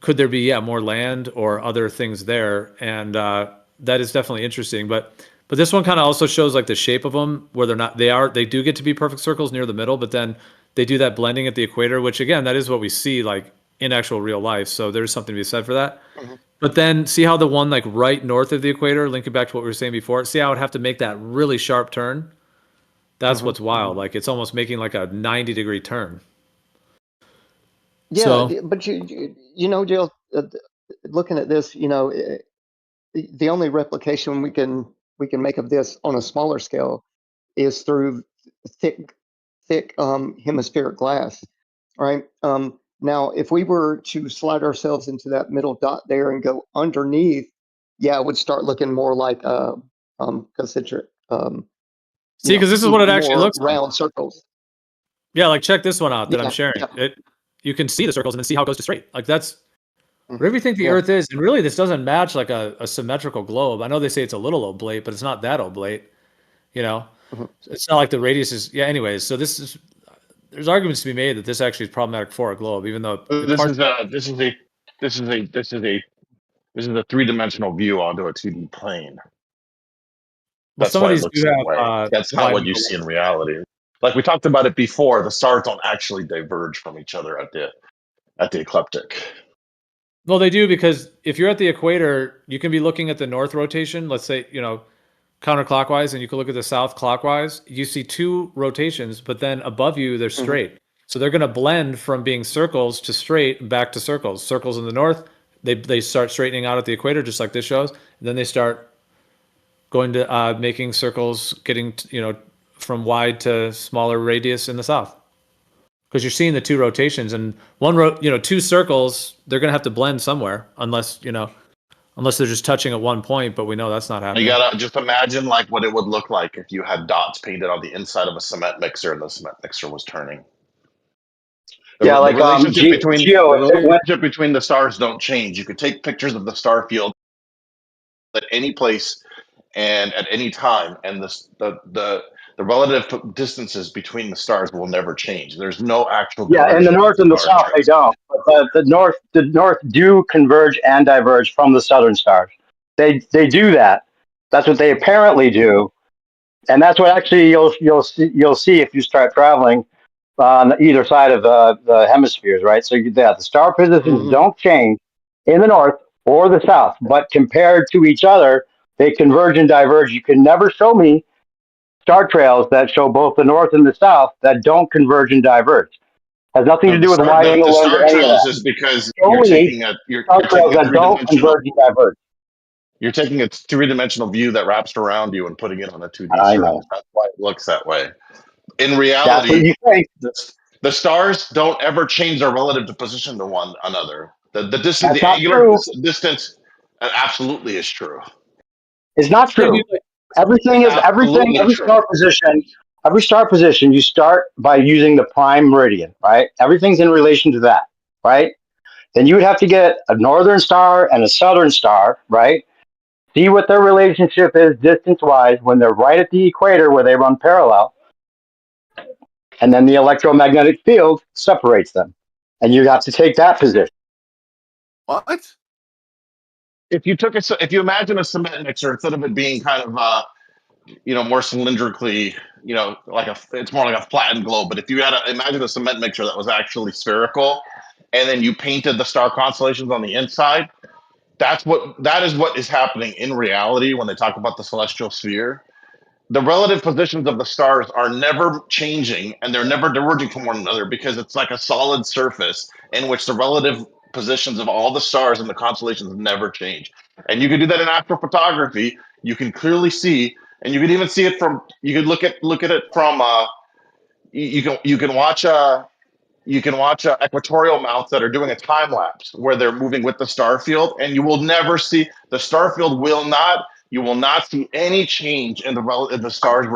Speaker 2: could there be, more land or other things there? And that is definitely interesting. But this one kind of also shows like the shape of them, where they do get to be perfect circles near the middle, but then they do that blending at the equator, which again, that is what we see like in actual real life. So there's something to be said for that.
Speaker 5: Mm-hmm.
Speaker 2: But then see how the one like right north of the equator, linking back to what we were saying before, see how it would have to make that really sharp turn? That's what's wild. Like it's almost making like a 90-degree turn.
Speaker 5: Yeah,
Speaker 2: So,
Speaker 5: but Jill, looking at this, the only replication we can make of this on a smaller scale is through thick hemispheric glass, right? Now, if we were to slide ourselves into that middle dot there and go underneath, it would start looking more like concentric.
Speaker 2: see, because this is what it actually
Speaker 5: more
Speaker 2: looks like.
Speaker 5: round circles.
Speaker 2: Yeah, like check this one out that I'm
Speaker 5: Yeah,
Speaker 2: sharing.
Speaker 5: yeah.
Speaker 2: You can see the circles and then see how it goes to straight. Like that's
Speaker 5: Mhm.
Speaker 2: whatever you think the
Speaker 5: Yeah.
Speaker 2: Earth is. And really, this doesn't match like a symmetrical globe. I know they say it's a little oblate, but it's not that oblate.
Speaker 5: Mhm.
Speaker 2: It's not like the radius is. Yeah. Anyways, so there's arguments to be made that this actually is problematic for a globe, even though
Speaker 3: This is a three-dimensional view onto a 2D plane. That's
Speaker 2: some of
Speaker 3: why it
Speaker 2: these
Speaker 3: looks
Speaker 2: do
Speaker 3: that
Speaker 2: have.
Speaker 3: way. That's not what you see in reality. Like we talked about it before, the stars don't actually diverge from each other at the ecliptic.
Speaker 2: Well, they do, because if you're at the equator, you can be looking at the north rotation. Let's say counterclockwise, and you can look at the south clockwise. You see two rotations, but then above you they're straight. So they're going to blend from being circles to straight and back to circles. Circles in the north, they start straightening out at the equator, just like this shows. And then they start going to making circles, getting from wide to smaller radius in the south. Because you're seeing the two rotations, and two circles, they're going to have to blend somewhere, unless they're just touching at one point. But we know that's not happening.
Speaker 3: You gotta just imagine like what it would look like if you had dots painted on the inside of a cement mixer and the cement mixer was turning.
Speaker 1: Yeah, like
Speaker 3: the relationship
Speaker 1: Geo,
Speaker 3: between the stars don't change. You could take pictures of the star field at any place and at any time, and the relative distances between the stars will never change. There's no actual
Speaker 1: yeah, in the
Speaker 3: divergence
Speaker 1: north
Speaker 3: of
Speaker 1: and the
Speaker 3: star
Speaker 1: south they
Speaker 3: trails.
Speaker 1: don't. But the north do converge and diverge from the southern stars. They do that. That's what they apparently do, and that's what actually you'll see if you start traveling on either side of the hemispheres, right? So the star positions don't change in the north or the south, but compared to each other, they converge and diverge. You can never show me StarTrails that show both the north and the south that don't converge and diverge. Has nothing to
Speaker 3: No,
Speaker 1: do with wide
Speaker 3: the
Speaker 1: angle lens or
Speaker 3: star
Speaker 1: any of
Speaker 3: trails
Speaker 1: that.
Speaker 3: is because
Speaker 1: Show me
Speaker 3: you're
Speaker 1: StarTrails
Speaker 3: taking a
Speaker 1: that don't converge and diverge.
Speaker 3: you're taking a three-dimensional view that wraps around you and putting it on a 2D
Speaker 1: I
Speaker 3: surface.
Speaker 1: know.
Speaker 3: That's why it looks that way. In
Speaker 1: That's what
Speaker 3: reality,
Speaker 1: you think.
Speaker 3: the stars don't ever change their relative position to one another. The distance,
Speaker 1: That's
Speaker 3: the
Speaker 1: not
Speaker 3: angular
Speaker 1: true.
Speaker 3: distance, absolutely is true.
Speaker 1: It's not true. Everything
Speaker 3: It's
Speaker 1: is everything.
Speaker 3: absolutely true.
Speaker 1: Every star position, you start by using the prime meridian, right? Everything's in relation to that, right? Then you would have to get a northern star and a southern star, right? See what their relationship is distance-wise when they're right at the equator where they run parallel, and then the electromagnetic field separates them, and you have to take that position.
Speaker 3: What? If you imagine a cement mixer, instead of it being kind of more cylindrically, it's more like a flattened globe. But if you imagine a cement mixer that was actually spherical, and then you painted the star constellations on the inside, that is what is happening in reality when they talk about the celestial sphere. The relative positions of the stars are never changing, and they're never diverging from one another, because it's like a solid surface in which the relative positions of all the stars and the constellations never change. And you can do that in astrophotography. You can clearly see, and you can even see it from. You can look at it from. You can watch equatorial mounts that are doing a time lapse where they're moving with the star field, and you will never see the star field will not you will not see any change in the stars'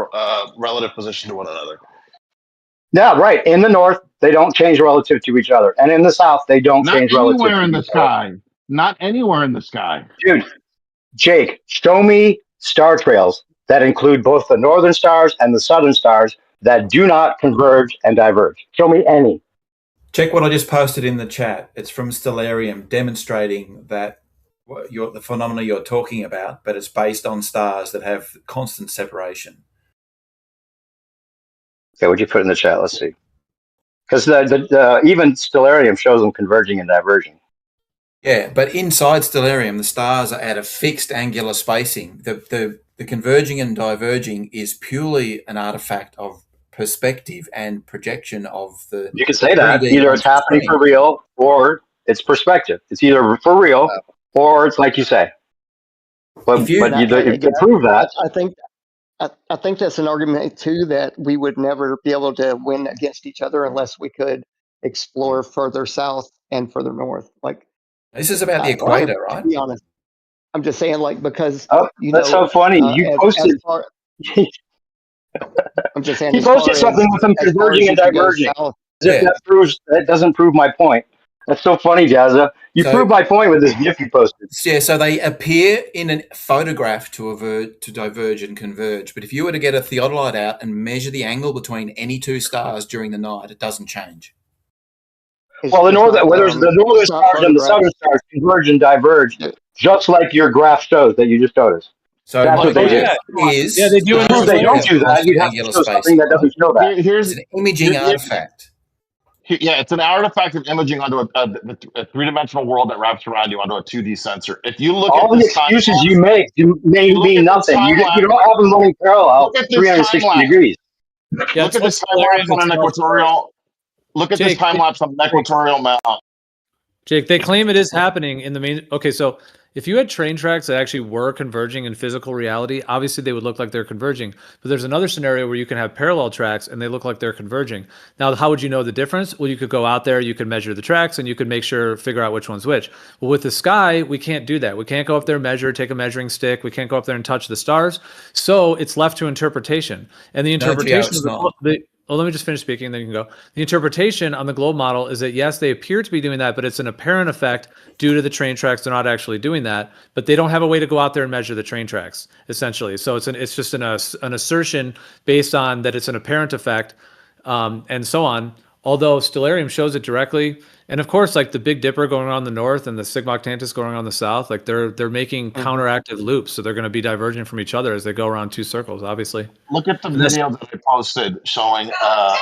Speaker 3: relative position to one another.
Speaker 1: Yeah, right. In the north, they don't change relative to each other, and in the south, they don't
Speaker 3: Not
Speaker 1: change relative
Speaker 3: anywhere
Speaker 1: to
Speaker 3: in the
Speaker 1: each other.
Speaker 3: sky. Not anywhere in the sky.
Speaker 1: Dude, Jake, show me star trails that include both the northern stars and the southern stars that do not converge and diverge. Show me any.
Speaker 7: Check what I just posted in the chat. It's from Stellarium demonstrating that the phenomena you're talking about, but it's based on stars that have constant separation.
Speaker 1: Okay, what'd you put in the chat? Let's see. Because even Stellarium shows them converging and diverging.
Speaker 7: Yeah, but inside Stellarium, the stars are at a fixed angular spacing. The converging and diverging is purely an artifact of perspective and projection of the.
Speaker 1: You can say that
Speaker 7: 3D
Speaker 1: either it's happening
Speaker 7: screen.
Speaker 1: for real or it's perspective. It's either for real or it's like you say. But you can prove that.
Speaker 5: I think that's an argument too, that we would never be able to win against each other unless we could explore further south and further north. Like,
Speaker 7: this is about the equator, right?
Speaker 5: To be honest, I'm just saying, like, because
Speaker 1: that's so funny. You posted.
Speaker 5: I'm just saying.
Speaker 1: He posted something with them converging and diverging. That doesn't prove my point. That's so funny, Jazza. You proved my point with this GIF you posted.
Speaker 7: Yeah, so they appear in a photograph to diverge and converge. But if you were to get a theodolite out and measure the angle between any two stars during the night, it doesn't change.
Speaker 1: Well, the northern stars and the southern stars converge and diverge, just like your graph shows that you just showed us.
Speaker 7: So
Speaker 1: that's what they do.
Speaker 2: They do.
Speaker 1: If they don't do that, you'd have to show something that doesn't show that.
Speaker 7: It's an imaging artifact.
Speaker 3: Yeah, it's an artifact of imaging onto a three-dimensional world that wraps around you onto a 2D sensor. If you look
Speaker 1: all
Speaker 3: at
Speaker 1: the excuses you make mean nothing. You don't have them running parallel 360 degrees.
Speaker 3: Look at this time lapse on an equatorial. Look at this time lapse on an equatorial map.
Speaker 2: Jake, they claim it is happening in the main. Okay, so if you had train tracks that actually were converging in physical reality, obviously they would look like they're converging. But there's another scenario where you can have parallel tracks and they look like they're converging. Now, how would you know the difference? Well, you could go out there, you could measure the tracks, and you could figure out which one's which. Well, with the sky, we can't do that. We can't go up there, take a measuring stick. We can't go up there and touch the stars. So it's left to interpretation. And the interpretation well, let me just finish speaking, and then you can go. The interpretation on the Glob model is that, yes, they appear to be doing that, but it's an apparent effect due to the train tracks. They're not actually doing that, but they don't have a way to go out there and measure the train tracks, essentially. So it's just an assertion based on that it's an apparent effect, and so on. Although Stellarium shows it directly, and of course, like the Big Dipper going on in the north and the Sigma Octantis going on in the south, like they're making counteractive loops, so they're going to be diverging from each other as they go around two circles. Obviously,
Speaker 3: look at the video that I posted showing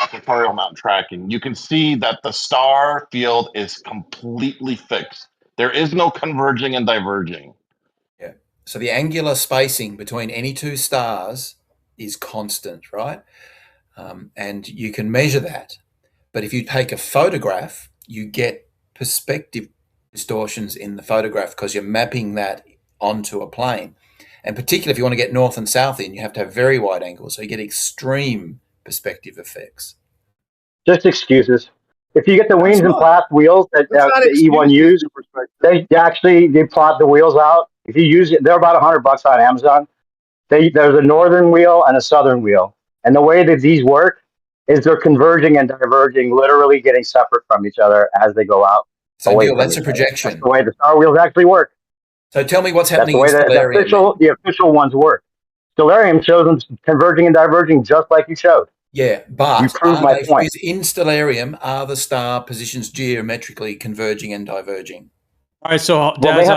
Speaker 3: equatorial mount tracking. You can see that the star field is completely fixed. There is no converging and diverging.
Speaker 7: Yeah. So the angular spacing between any two stars is constant, right? And you can measure that. But if you take a photograph, you get perspective distortions in the photograph because you're mapping that onto a plane. And particularly if you want to get north and south in, you have to have very wide angles. So you get extreme perspective effects.
Speaker 1: Just excuses. If you get the Wings and Plath wheels that the E1 use, they plot the wheels out. If you use it, they're about $100 on Amazon. There's a northern wheel and a southern wheel. And the way that these work is they're converging and diverging, literally getting separate from each other as they go out.
Speaker 7: So Neil, that's a projection.
Speaker 1: That's the way the star wheels actually work.
Speaker 7: So tell me what's happening in
Speaker 1: Stellarium. The official ones work. Stellarium shows them converging and diverging just like you showed.
Speaker 7: Yeah, but
Speaker 1: you proved my point.
Speaker 7: In Stellarium, are the star positions geometrically converging and diverging?
Speaker 2: All right, so Daz,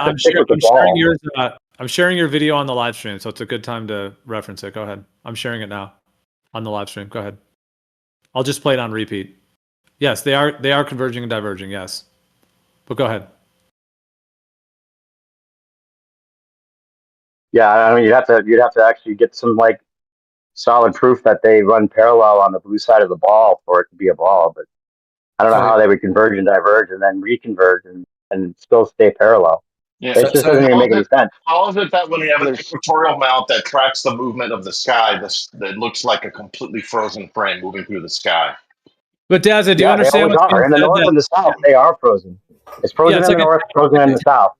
Speaker 2: I'm sharing your video on the live stream, so it's a good time to reference it. Go ahead. I'm sharing it now on the live stream. Go ahead. I'll just play it on repeat. Yes, they are converging and diverging, yes. But go ahead.
Speaker 1: Yeah, I mean you'd have to actually get some like solid proof that they run parallel on the blue side of the ball for it to be a ball, but I don't know how they would converge and diverge and then reconverge and still stay parallel.
Speaker 3: Yeah,
Speaker 1: it just doesn't even make any sense.
Speaker 3: How is it that when you have an equatorial mount that tracks the movement of the sky, that looks like a completely frozen frame moving through the sky?
Speaker 2: But Daz, do you understand
Speaker 1: what's in the north and the south? They are frozen. It's frozen in the north, frozen in the south.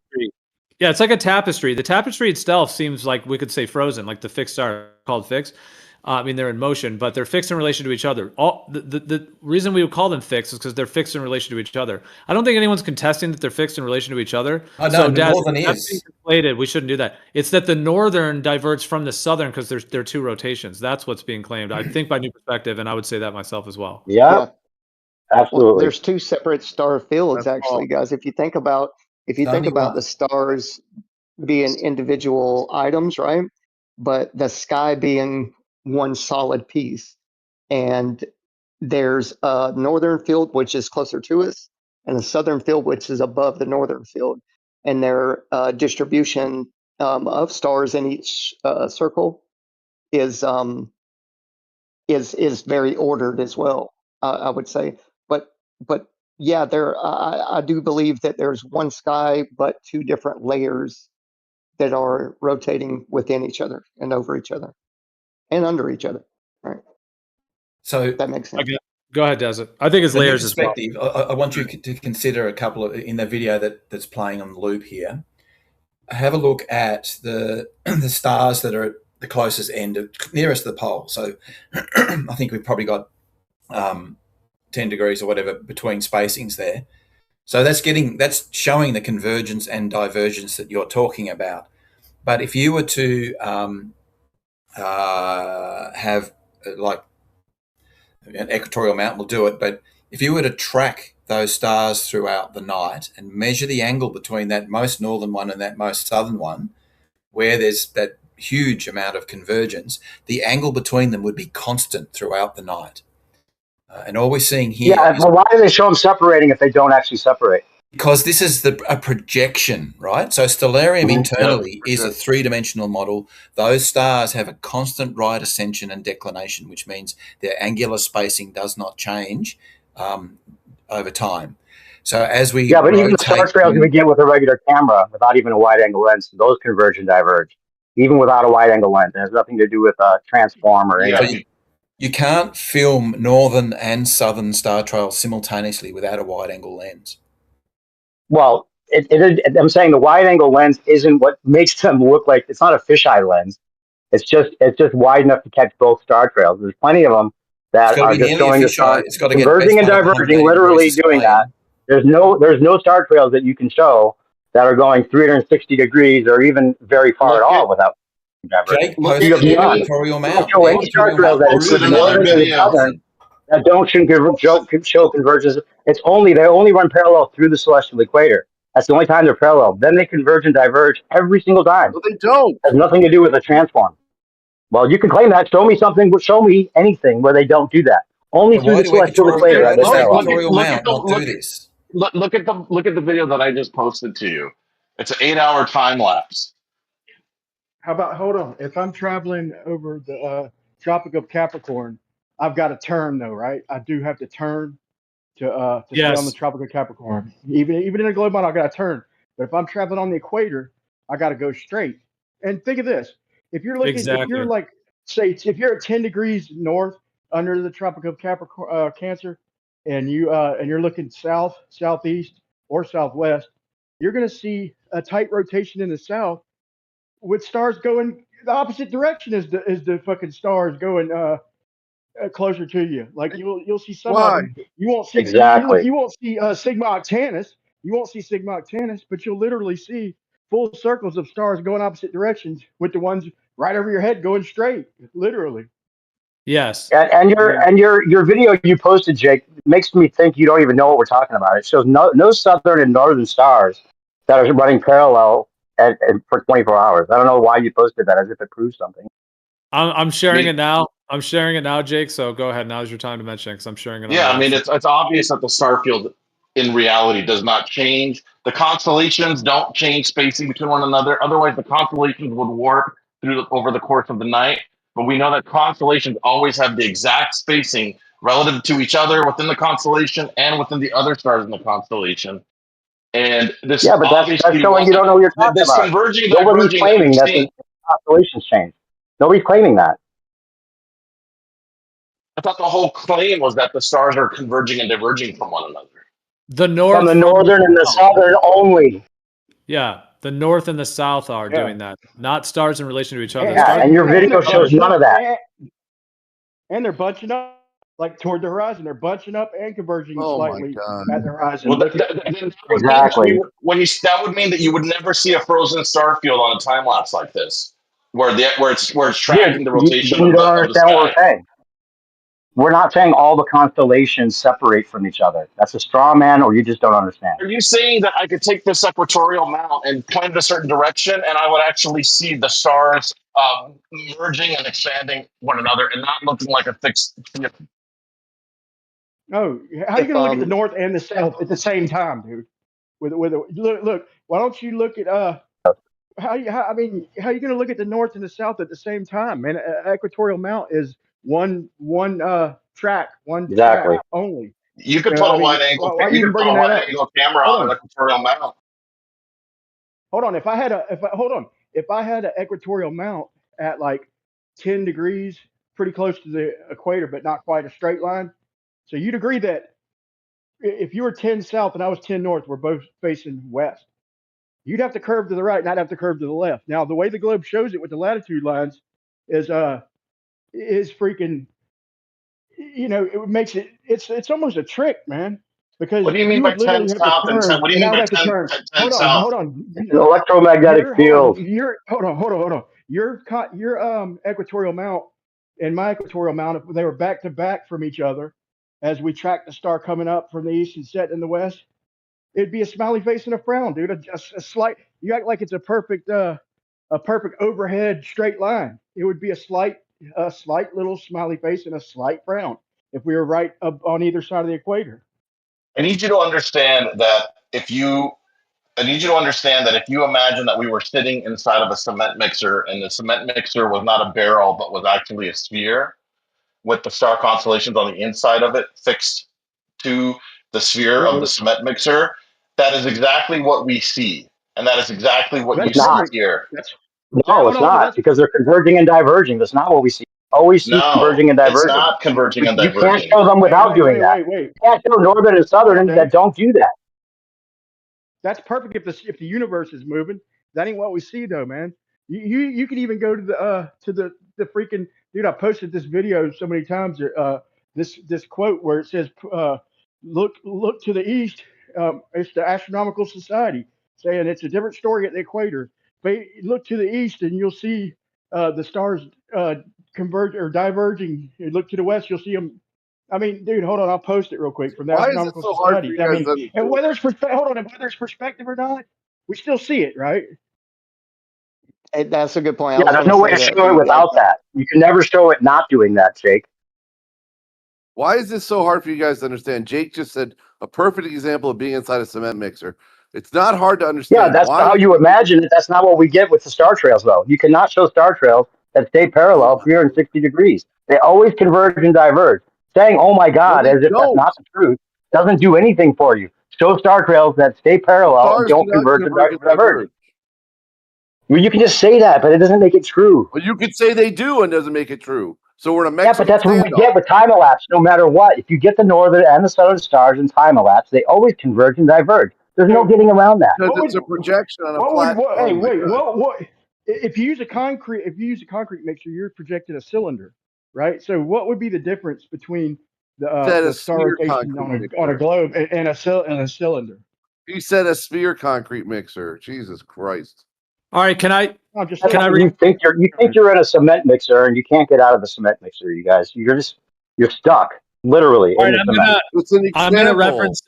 Speaker 2: Yeah, it's like a tapestry. The tapestry itself seems like we could say frozen, like the fixed star called fixed. I mean, they're in motion, but they're fixed in relation to each other. All the reason we would call them fixed is because they're fixed in relation to each other. I don't think anyone's contesting that they're fixed in relation to each other.
Speaker 7: Oh, no,
Speaker 2: so,
Speaker 7: the
Speaker 2: Daz,
Speaker 7: northern
Speaker 2: that's being
Speaker 7: is.
Speaker 2: conflated. We shouldn't do that. It's that the northern diverges from the southern because there are two rotations. That's what's being claimed. I think by New Perspective, and I would say that myself as well.
Speaker 1: Yeah,
Speaker 5: Well,
Speaker 1: absolutely.
Speaker 5: there's two separate star fields,
Speaker 8: That's
Speaker 5: actually,
Speaker 8: false.
Speaker 5: guys. If you think about
Speaker 7: Only
Speaker 5: the
Speaker 7: one.
Speaker 5: stars being individual items, right? But the sky being one solid piece. And there's a northern field, which is closer to us, and a southern field, which is above the northern field. And their distribution of stars in each circle is very ordered as well, I would say. But yeah, I do believe that there's one sky, but two different layers that are rotating within each other and over each other and under each other. Right?
Speaker 7: So
Speaker 5: That makes sense.
Speaker 2: Okay. Go ahead, Desert. I think it's
Speaker 7: the new
Speaker 2: layers as well.
Speaker 7: perspective. I want you to consider a couple of in the video that's playing on the loop here. Have a look at the stars that are at the closest end, nearest to the pole. So I think we've probably got 10 degrees or whatever between spacings there. So that's showing the convergence and divergence that you're talking about. But if you were to have like an equatorial mountain will do it, but if you were to track those stars throughout the night and measure the angle between that most northern one and that most southern one, where there's that huge amount of convergence, the angle between them would be constant throughout the night. And all we're seeing here
Speaker 1: Yeah, but why do they show them separating if they don't actually separate?
Speaker 7: because this is a projection, right? So Stellarium internally is a three-dimensional model. Those stars have a constant right ascension and declination, which means their angular spacing does not change over time. So as we
Speaker 1: but even the StarTrails we get with a regular camera, without even a wide-angle lens, those converge and diverge, even without a wide-angle lens. It has nothing to do with a transform or anything.
Speaker 7: So you can't film northern and southern StarTrails simultaneously without a wide-angle lens.
Speaker 1: Well, I'm saying the wide-angle lens isn't what makes them look like. It's not a fisheye lens. It's just wide enough to catch both StarTrails. There's plenty of them that are just showing the stars converging and diverging, literally doing that. There's no StarTrails that you can show that are going 360 degrees or even very far at all without diverging.
Speaker 7: Jake posted the equatorial mount.
Speaker 1: Show any StarTrails that include northern and southern that don't show convergence. They only run parallel through the celestial equator. That's the only time they're parallel. Then they converge and diverge every single time.
Speaker 8: Well, they don't.
Speaker 1: It has nothing to do with the transform. Well, you can claim that. Show me something. Show me anything where they don't do that. Only through the celestial equator.
Speaker 3: Look at the video that I just posted to you. It's an 8-hour time lapse.
Speaker 8: How about, hold on. If I'm traveling over the Tropic of Capricorn, I've got to turn though, right? I do have to turn to stay on the Tropic of Capricorn. Even in a globe model, I got to turn. But if I'm traveling on the equator, I got to go straight. And think of this: if you're looking, if you're like, say, if you're at 10 degrees north under the Tropic of Capricorn, Cancer, and you're looking south, southeast, or southwest, you're going to see a tight rotation in the south with stars going the opposite direction as the fucking stars going closer to you. Like you'll see some of them. You won't see you won't see Sigma Octantis. You won't see Sigma Octantis, but you'll literally see full circles of stars going opposite directions with the ones right over your head going straight. Literally.
Speaker 2: Yes.
Speaker 1: And your video you posted, Jake, makes me think you don't even know what we're talking about. It shows no southern and northern stars that are running parallel for 24 hours. I don't know why you posted that, as if it proves something.
Speaker 2: I'm sharing it now. I'm sharing it now, Jake. So go ahead. Now's your time to mention it because I'm sharing it.
Speaker 3: Yeah, I mean, it's obvious that the star field in reality does not change. The constellations don't change spacing between one another. Otherwise, the constellations would warp over the course of the night. But we know that constellations always have the exact spacing relative to each other within the constellation and within the other stars in the constellation. And this
Speaker 1: but that's showing you don't know what you're talking about.
Speaker 3: Converging,
Speaker 1: nobody's claiming that the constellations change. Nobody's claiming that.
Speaker 3: I thought the whole claim was that the stars are converging and diverging from one another.
Speaker 2: From the
Speaker 1: northern and the southern only.
Speaker 2: Yeah. The north and the south are doing that, not stars in relation to each other.
Speaker 1: Yeah,
Speaker 2: Stars
Speaker 1: and your video shows none of that.
Speaker 8: And they're bunching up like toward the horizon. They're bunching up and converging
Speaker 6: Oh my
Speaker 8: slightly
Speaker 6: God.
Speaker 8: at the horizon.
Speaker 3: Well,
Speaker 1: Exactly.
Speaker 3: that would mean that you would never see a frozen star field on a time lapse like this, where it's tracking the rotation
Speaker 1: You
Speaker 3: of
Speaker 1: don't
Speaker 3: the
Speaker 1: understand what
Speaker 3: sky.
Speaker 1: we're saying. We're not saying all the constellations separate from each other. That's a straw man, or you just don't understand.
Speaker 3: Are you saying that I could take this equatorial mount and point in a certain direction, and I would actually see the stars merging and expanding one another, and not looking like a fixed?
Speaker 8: No, how are you going to look at the north and the south at the same time, dude? Look, why don't you look at how you going to look at the north and the south at the same time, man? Equatorial mount is one track, one
Speaker 1: Exactly.
Speaker 8: track only.
Speaker 3: You could put a wide angle.
Speaker 8: Why are you even bringing that up?
Speaker 3: Camera on an equatorial mount.
Speaker 8: Hold on. If I had an equatorial mount at like 10 degrees, pretty close to the equator, but not quite a straight line. So you'd agree that if you were 10 south and I was 10 north, we're both facing west. You'd have to curve to the right, and I'd have to curve to the left. Now, the way the globe shows it with the latitude lines is freaking, it makes it's almost a trick, man. Because
Speaker 3: what do you mean by 10 south and 10? What do you mean by 10 south?
Speaker 8: Hold on.
Speaker 1: It's an electromagnetic field.
Speaker 8: Hold on. Your equatorial mount and my equatorial mount, if they were back to back from each other, as we track the star coming up from the east and setting in the west, it'd be a smiley face and a frown, dude. A slight. You act like it's a perfect overhead straight line. It would be a slight little smiley face and a slight frown if we were right up on either side of the equator.
Speaker 3: I need you to understand that if you imagine that we were sitting inside of a cement mixer, and the cement mixer was not a barrel but was actually a sphere with the star constellations on the inside of it fixed to the sphere of the cement mixer, that is exactly what we see. And that is exactly what you see here.
Speaker 1: No, it's not, because they're converging and diverging. That's not what we see. Always see converging and diverging.
Speaker 3: It's not converging and diverging.
Speaker 1: You can't show them without doing that. You can't show northern and southern that don't do that.
Speaker 8: That's perfect if the universe is moving. That ain't what we see though, man. You can even go to the freaking dude. I posted this video so many times. This quote where it says, "Look to the east." It's the Astronomical Society saying it's a different story at the equator. But look to the east and you'll see the stars converge or diverging. You look to the west, you'll see them. I mean, dude, hold on. I'll post it real quick from the Astronomical Society. I mean, and whether it's perspective or not, we still see it, right?
Speaker 5: That's a good point.
Speaker 1: Yeah, there's no way to show it without that. You can never show it not doing that, Jake.
Speaker 6: Why is this so hard for you guys to understand? Jake just said a perfect example of being inside a cement mixer. It's not hard to understand.
Speaker 1: Yeah, that's how you imagine it. That's not what we get with the StarTrails, though. You cannot show StarTrails that stay parallel 360 degrees. They always converge and diverge. Saying, oh my God, as if that's not the truth, doesn't do anything for you. Show StarTrails that stay parallel and don't converge and diverge. Well, you can just say that, but it doesn't make it true.
Speaker 6: Well, you could say they do and doesn't make it true. So we're in a Mexican
Speaker 1: but that's what we get with time elapse, no matter what. If you get the northern and the southern stars in time elapse, they always converge and diverge. There's no getting around that.
Speaker 6: Because it's a projection on a flat.
Speaker 8: What? If you use a concrete mixer, you're projecting a cylinder, right? So what would be the difference between the star rotation on a globe and a cylinder?
Speaker 6: He said a sphere concrete mixer. Jesus Christ!
Speaker 2: All right, can I?
Speaker 1: You think you're in a cement mixer and you can't get out of the cement mixer, you guys. You're stuck. Literally.
Speaker 2: All right, I'm gonna reference.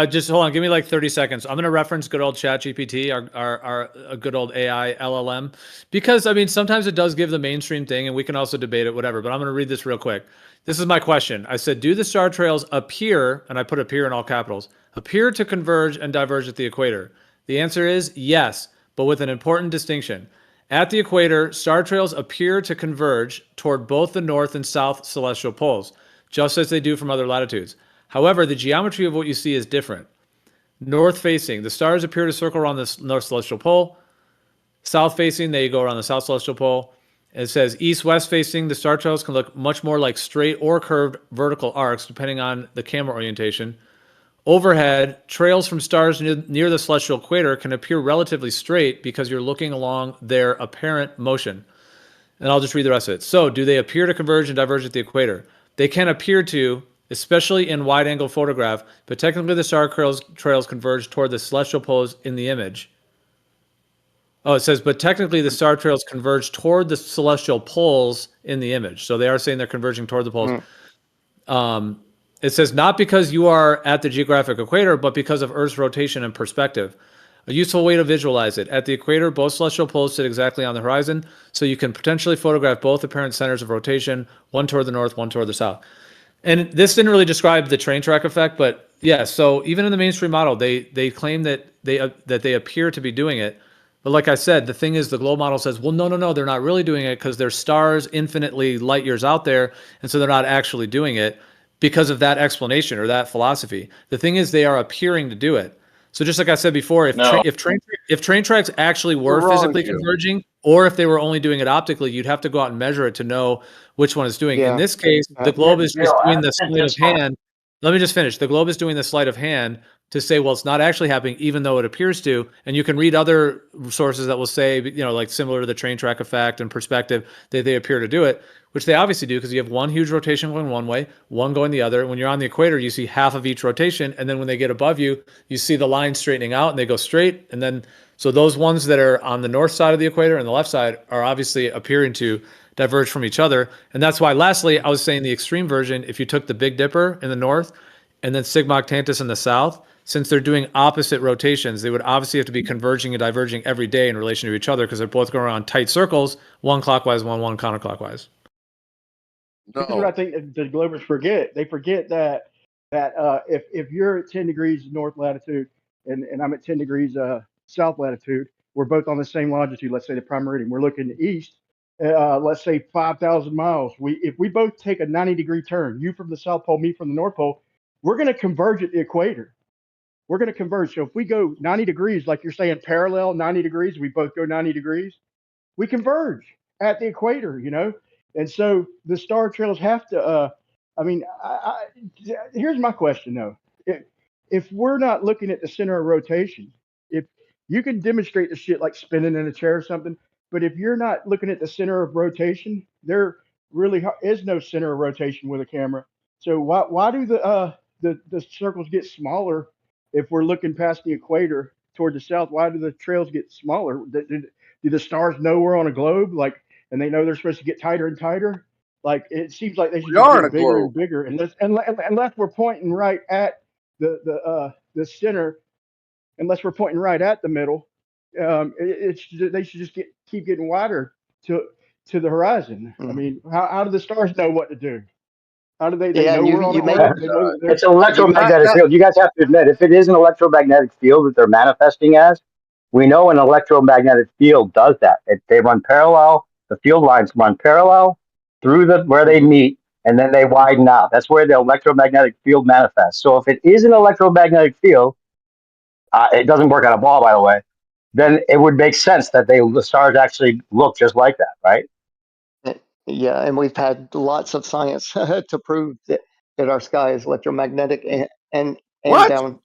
Speaker 2: Just hold on. Give me like 30 seconds. I'm gonna reference good old ChatGPT, our good old AI LLM, because I mean sometimes it does give the mainstream thing, and we can also debate it, whatever. But I'm gonna read this real quick. This is my question. I said, do the star trails appear, and I put appear in all capitals, appear to converge and diverge at the equator? The answer is yes, but with an important distinction. At the equator, star trails appear to converge toward both the north and south celestial poles, just as they do from other latitudes. However, the geometry of what you see is different. North facing, the stars appear to circle around the north celestial pole. South facing, they go around the south celestial pole. It says east-west facing, the star trails can look much more like straight or curved vertical arcs, depending on the camera orientation. Overhead, trails from stars near the celestial equator can appear relatively straight because you're looking along their apparent motion. And I'll just read the rest of it. So, do they appear to converge and diverge at the equator? They can appear to, especially in wide-angle photograph, but technically the star trails converge toward the celestial poles in the image. Oh, it says, but technically the star trails converge toward the celestial poles in the image. So they are saying they're converging toward the poles. It says, not because you are at the geographic equator, but because of Earth's rotation and perspective. A useful way to visualize it. At the equator, both celestial poles sit exactly on the horizon, so you can potentially photograph both apparent centers of rotation, one toward the north, one toward the south. And this didn't really describe the train track effect, but yeah, so even in the mainstream model, they claim that they appear to be doing it. But like I said, the thing is, the Glob model says, well, no, they're not really doing it because there's stars infinitely light years out there, and so they're not actually doing it because of that explanation or that philosophy. The thing is, they are appearing to do it. So just like I said before, if train tracks actually were physically converging, or if they were only doing it optically, you'd have to go out and measure it to know which one is doing. In this case, the Glob is just doing the sleight of hand. Let me just finish. The Glob is doing the sleight of hand to say, well, it's not actually happening, even though it appears to. And you can read other sources that will say, like similar to the train track effect and perspective, that they appear to do it, which they obviously do because you have one huge rotation going one way, one going the other. When you're on the equator, you see half of each rotation. And then when they get above you, you see the line straightening out and they go straight. And then, so those ones that are on the north side of the equator and the left side are obviously appearing to diverge from each other. And that's why, lastly, I was saying the extreme version, if you took the Big Dipper in the north and then Sigma Octantis in the south, since they're doing opposite rotations, they would obviously have to be converging and diverging every day in relation to each other because they're both going around tight circles, one clockwise, one counterclockwise.
Speaker 8: This is what I think the Globers forget. They forget that if you're at 10 degrees north latitude and I'm at 10 degrees south latitude, we're both on the same longitude. Let's say the prime meridian. We're looking east. Let's say 5,000 miles. If we both take a 90-degree turn, you from the South Pole, me from the North Pole, we're going to converge at the equator. We're going to converge. So if we go 90 degrees, like you're saying, parallel 90 degrees, we both go 90 degrees, we converge at the equator, And so the star trails have to, here's my question though. If we're not looking at the center of rotation, if you can demonstrate the shit like spinning in a chair or something, but if you're not looking at the center of rotation, there really is no center of rotation with a camera. So why do the circles get smaller if we're looking past the equator toward the south? Why do the trails get smaller? Do the stars know we're on a globe, and they know they're supposed to get tighter and tighter? Like it seems like they should get bigger and bigger, unless we're pointing right at the center, unless we're pointing right at the middle. They should just keep getting wider to the horizon. I mean, how do the stars know what to do? How do they know we're on a globe?
Speaker 1: It's an electromagnetic field. You guys have to admit, if it is an electromagnetic field that they're manifesting as, we know an electromagnetic field does that. They run parallel. The field lines run parallel through where they meet, and then they widen out. That's where the electromagnetic field manifests. So if it is an electromagnetic field, it doesn't work on a ball, by the way, then it would make sense that the stars actually look just like that, right?
Speaker 5: Yeah, and we've had lots of science to prove that our sky is electromagnetic and down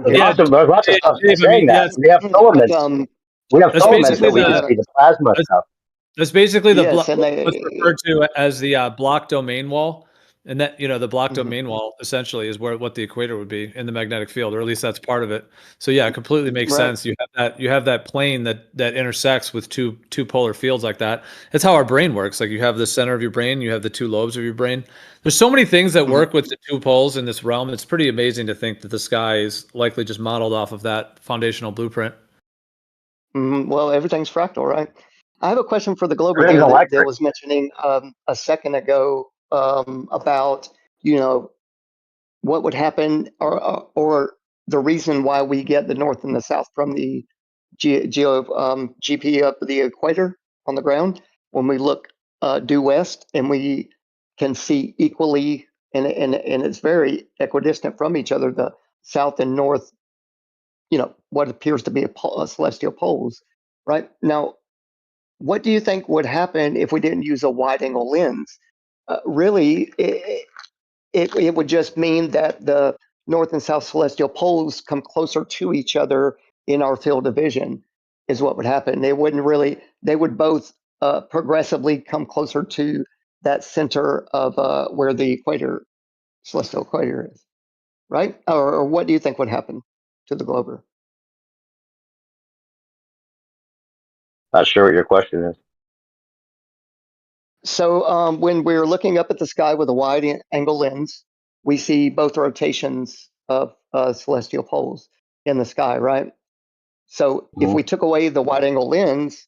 Speaker 5: here.
Speaker 1: Yeah, there's lots of stuff saying that. We have filaments. We have filaments that we can see, the plasma stuff.
Speaker 2: That's basically what's referred to as the block domain wall. And that, the block domain wall essentially is what the equator would be in the magnetic field, or at least that's part of it. So yeah, it completely makes sense. You have that plane that intersects with two polar fields like that. That's how our brain works. Like you have the center of your brain, you have the two lobes of your brain. There's so many things that work with the two poles in this realm. It's pretty amazing to think that the sky is likely just modeled off of that foundational blueprint.
Speaker 5: Well, everything's fractal, right? I have a question for the Glober that was mentioning a second ago about what would happen or the reason why we get the north and the south from the GP up the equator on the ground. When we look due west and we can see equally, and it's very equidistant from each other, the south and north, what appears to be a celestial poles, right? Now, what do you think would happen if we didn't use a wide angle lens? Really, it would just mean that the north and south celestial poles come closer to each other in our field of vision, is what would happen. They would both progressively come closer to that center of where the equator, celestial equator is, right? Or what do you think would happen to the globe?
Speaker 1: Not sure what your question is.
Speaker 5: So when we're looking up at the sky with a wide angle lens, we see both rotations of celestial poles in the sky, right? So if we took away the wide angle lens,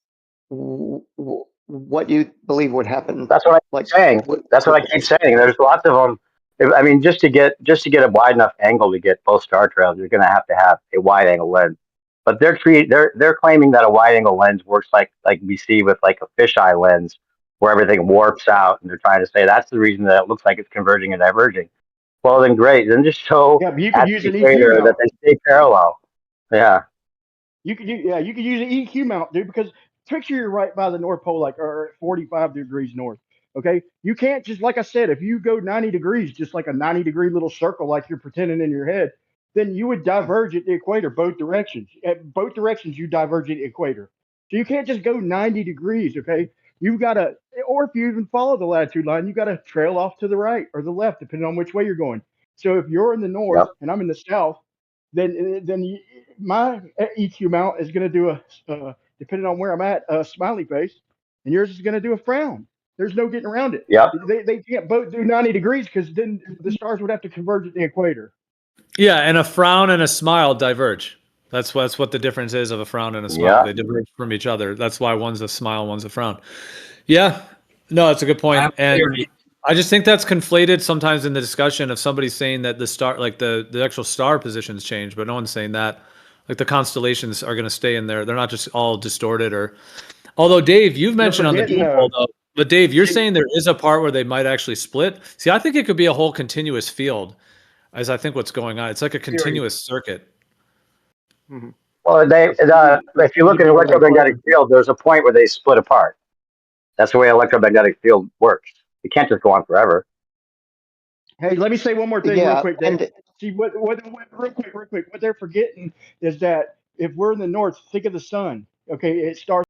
Speaker 5: what do you believe would happen?
Speaker 1: That's what I keep saying. That's what I keep saying. There's lots of them. I mean, just to get a wide enough angle to get both StarTrails, you're going to have a wide angle lens. But they're claiming that a wide angle lens works like we see with like a fisheye lens, where everything warps out, and they're trying to say that's the reason that it looks like it's converging and diverging. Well, then great. Then just show
Speaker 8: Yeah, but you
Speaker 1: at
Speaker 8: could use
Speaker 1: the
Speaker 8: an EQ
Speaker 1: equator that
Speaker 8: mount.
Speaker 1: they stay parallel. Yeah.
Speaker 8: You could use an EQ mount, dude, because picture you're right by the North Pole, like or at 45 degrees north. Okay, you can't just like I said, if you go 90 degrees, just like a 90-degree little circle, like you're pretending in your head, then you would diverge at the equator both directions. At both directions, you diverge at the equator. So you can't just go 90 degrees. Okay, you've got to, or if you even follow the latitude line, you got to trail off to the right or the left, depending on which way you're going. So if you're in the north and I'm in the south, then my EQ mount is going to do depending on where I'm at, a smiley face, and yours is going to do a frown. There's no getting around it.
Speaker 1: Yep.
Speaker 8: They can't both do 90 degrees because then the stars would have to converge at the equator.
Speaker 2: Yeah, and a frown and a smile diverge. That's what the difference is of a frown and a smile.
Speaker 1: Yeah.
Speaker 2: They diverge from each other. That's why one's a smile, one's a frown. Yeah, no, that's a good point. And I just think that's conflated sometimes in the discussion of somebody saying that the star, like the actual star positions change, but no one's saying that. Like the constellations are going to stay in there. They're not just all distorted or. Although Dave, you've mentioned on the dual though. But Dave, you're saying there is a part where they might actually split. See, I think it could be a whole continuous field, as I think what's going on. It's like a continuous circuit.
Speaker 5: Mm-hmm.
Speaker 1: Well, if you look at electromagnetic field, there's a point where they split apart. That's the way electromagnetic field works. It can't just go on forever.
Speaker 8: Hey, let me say one more thing real quick, Dave. See, what real quick, what they're forgetting is that if we're in the north, think of the sun. Okay, it starts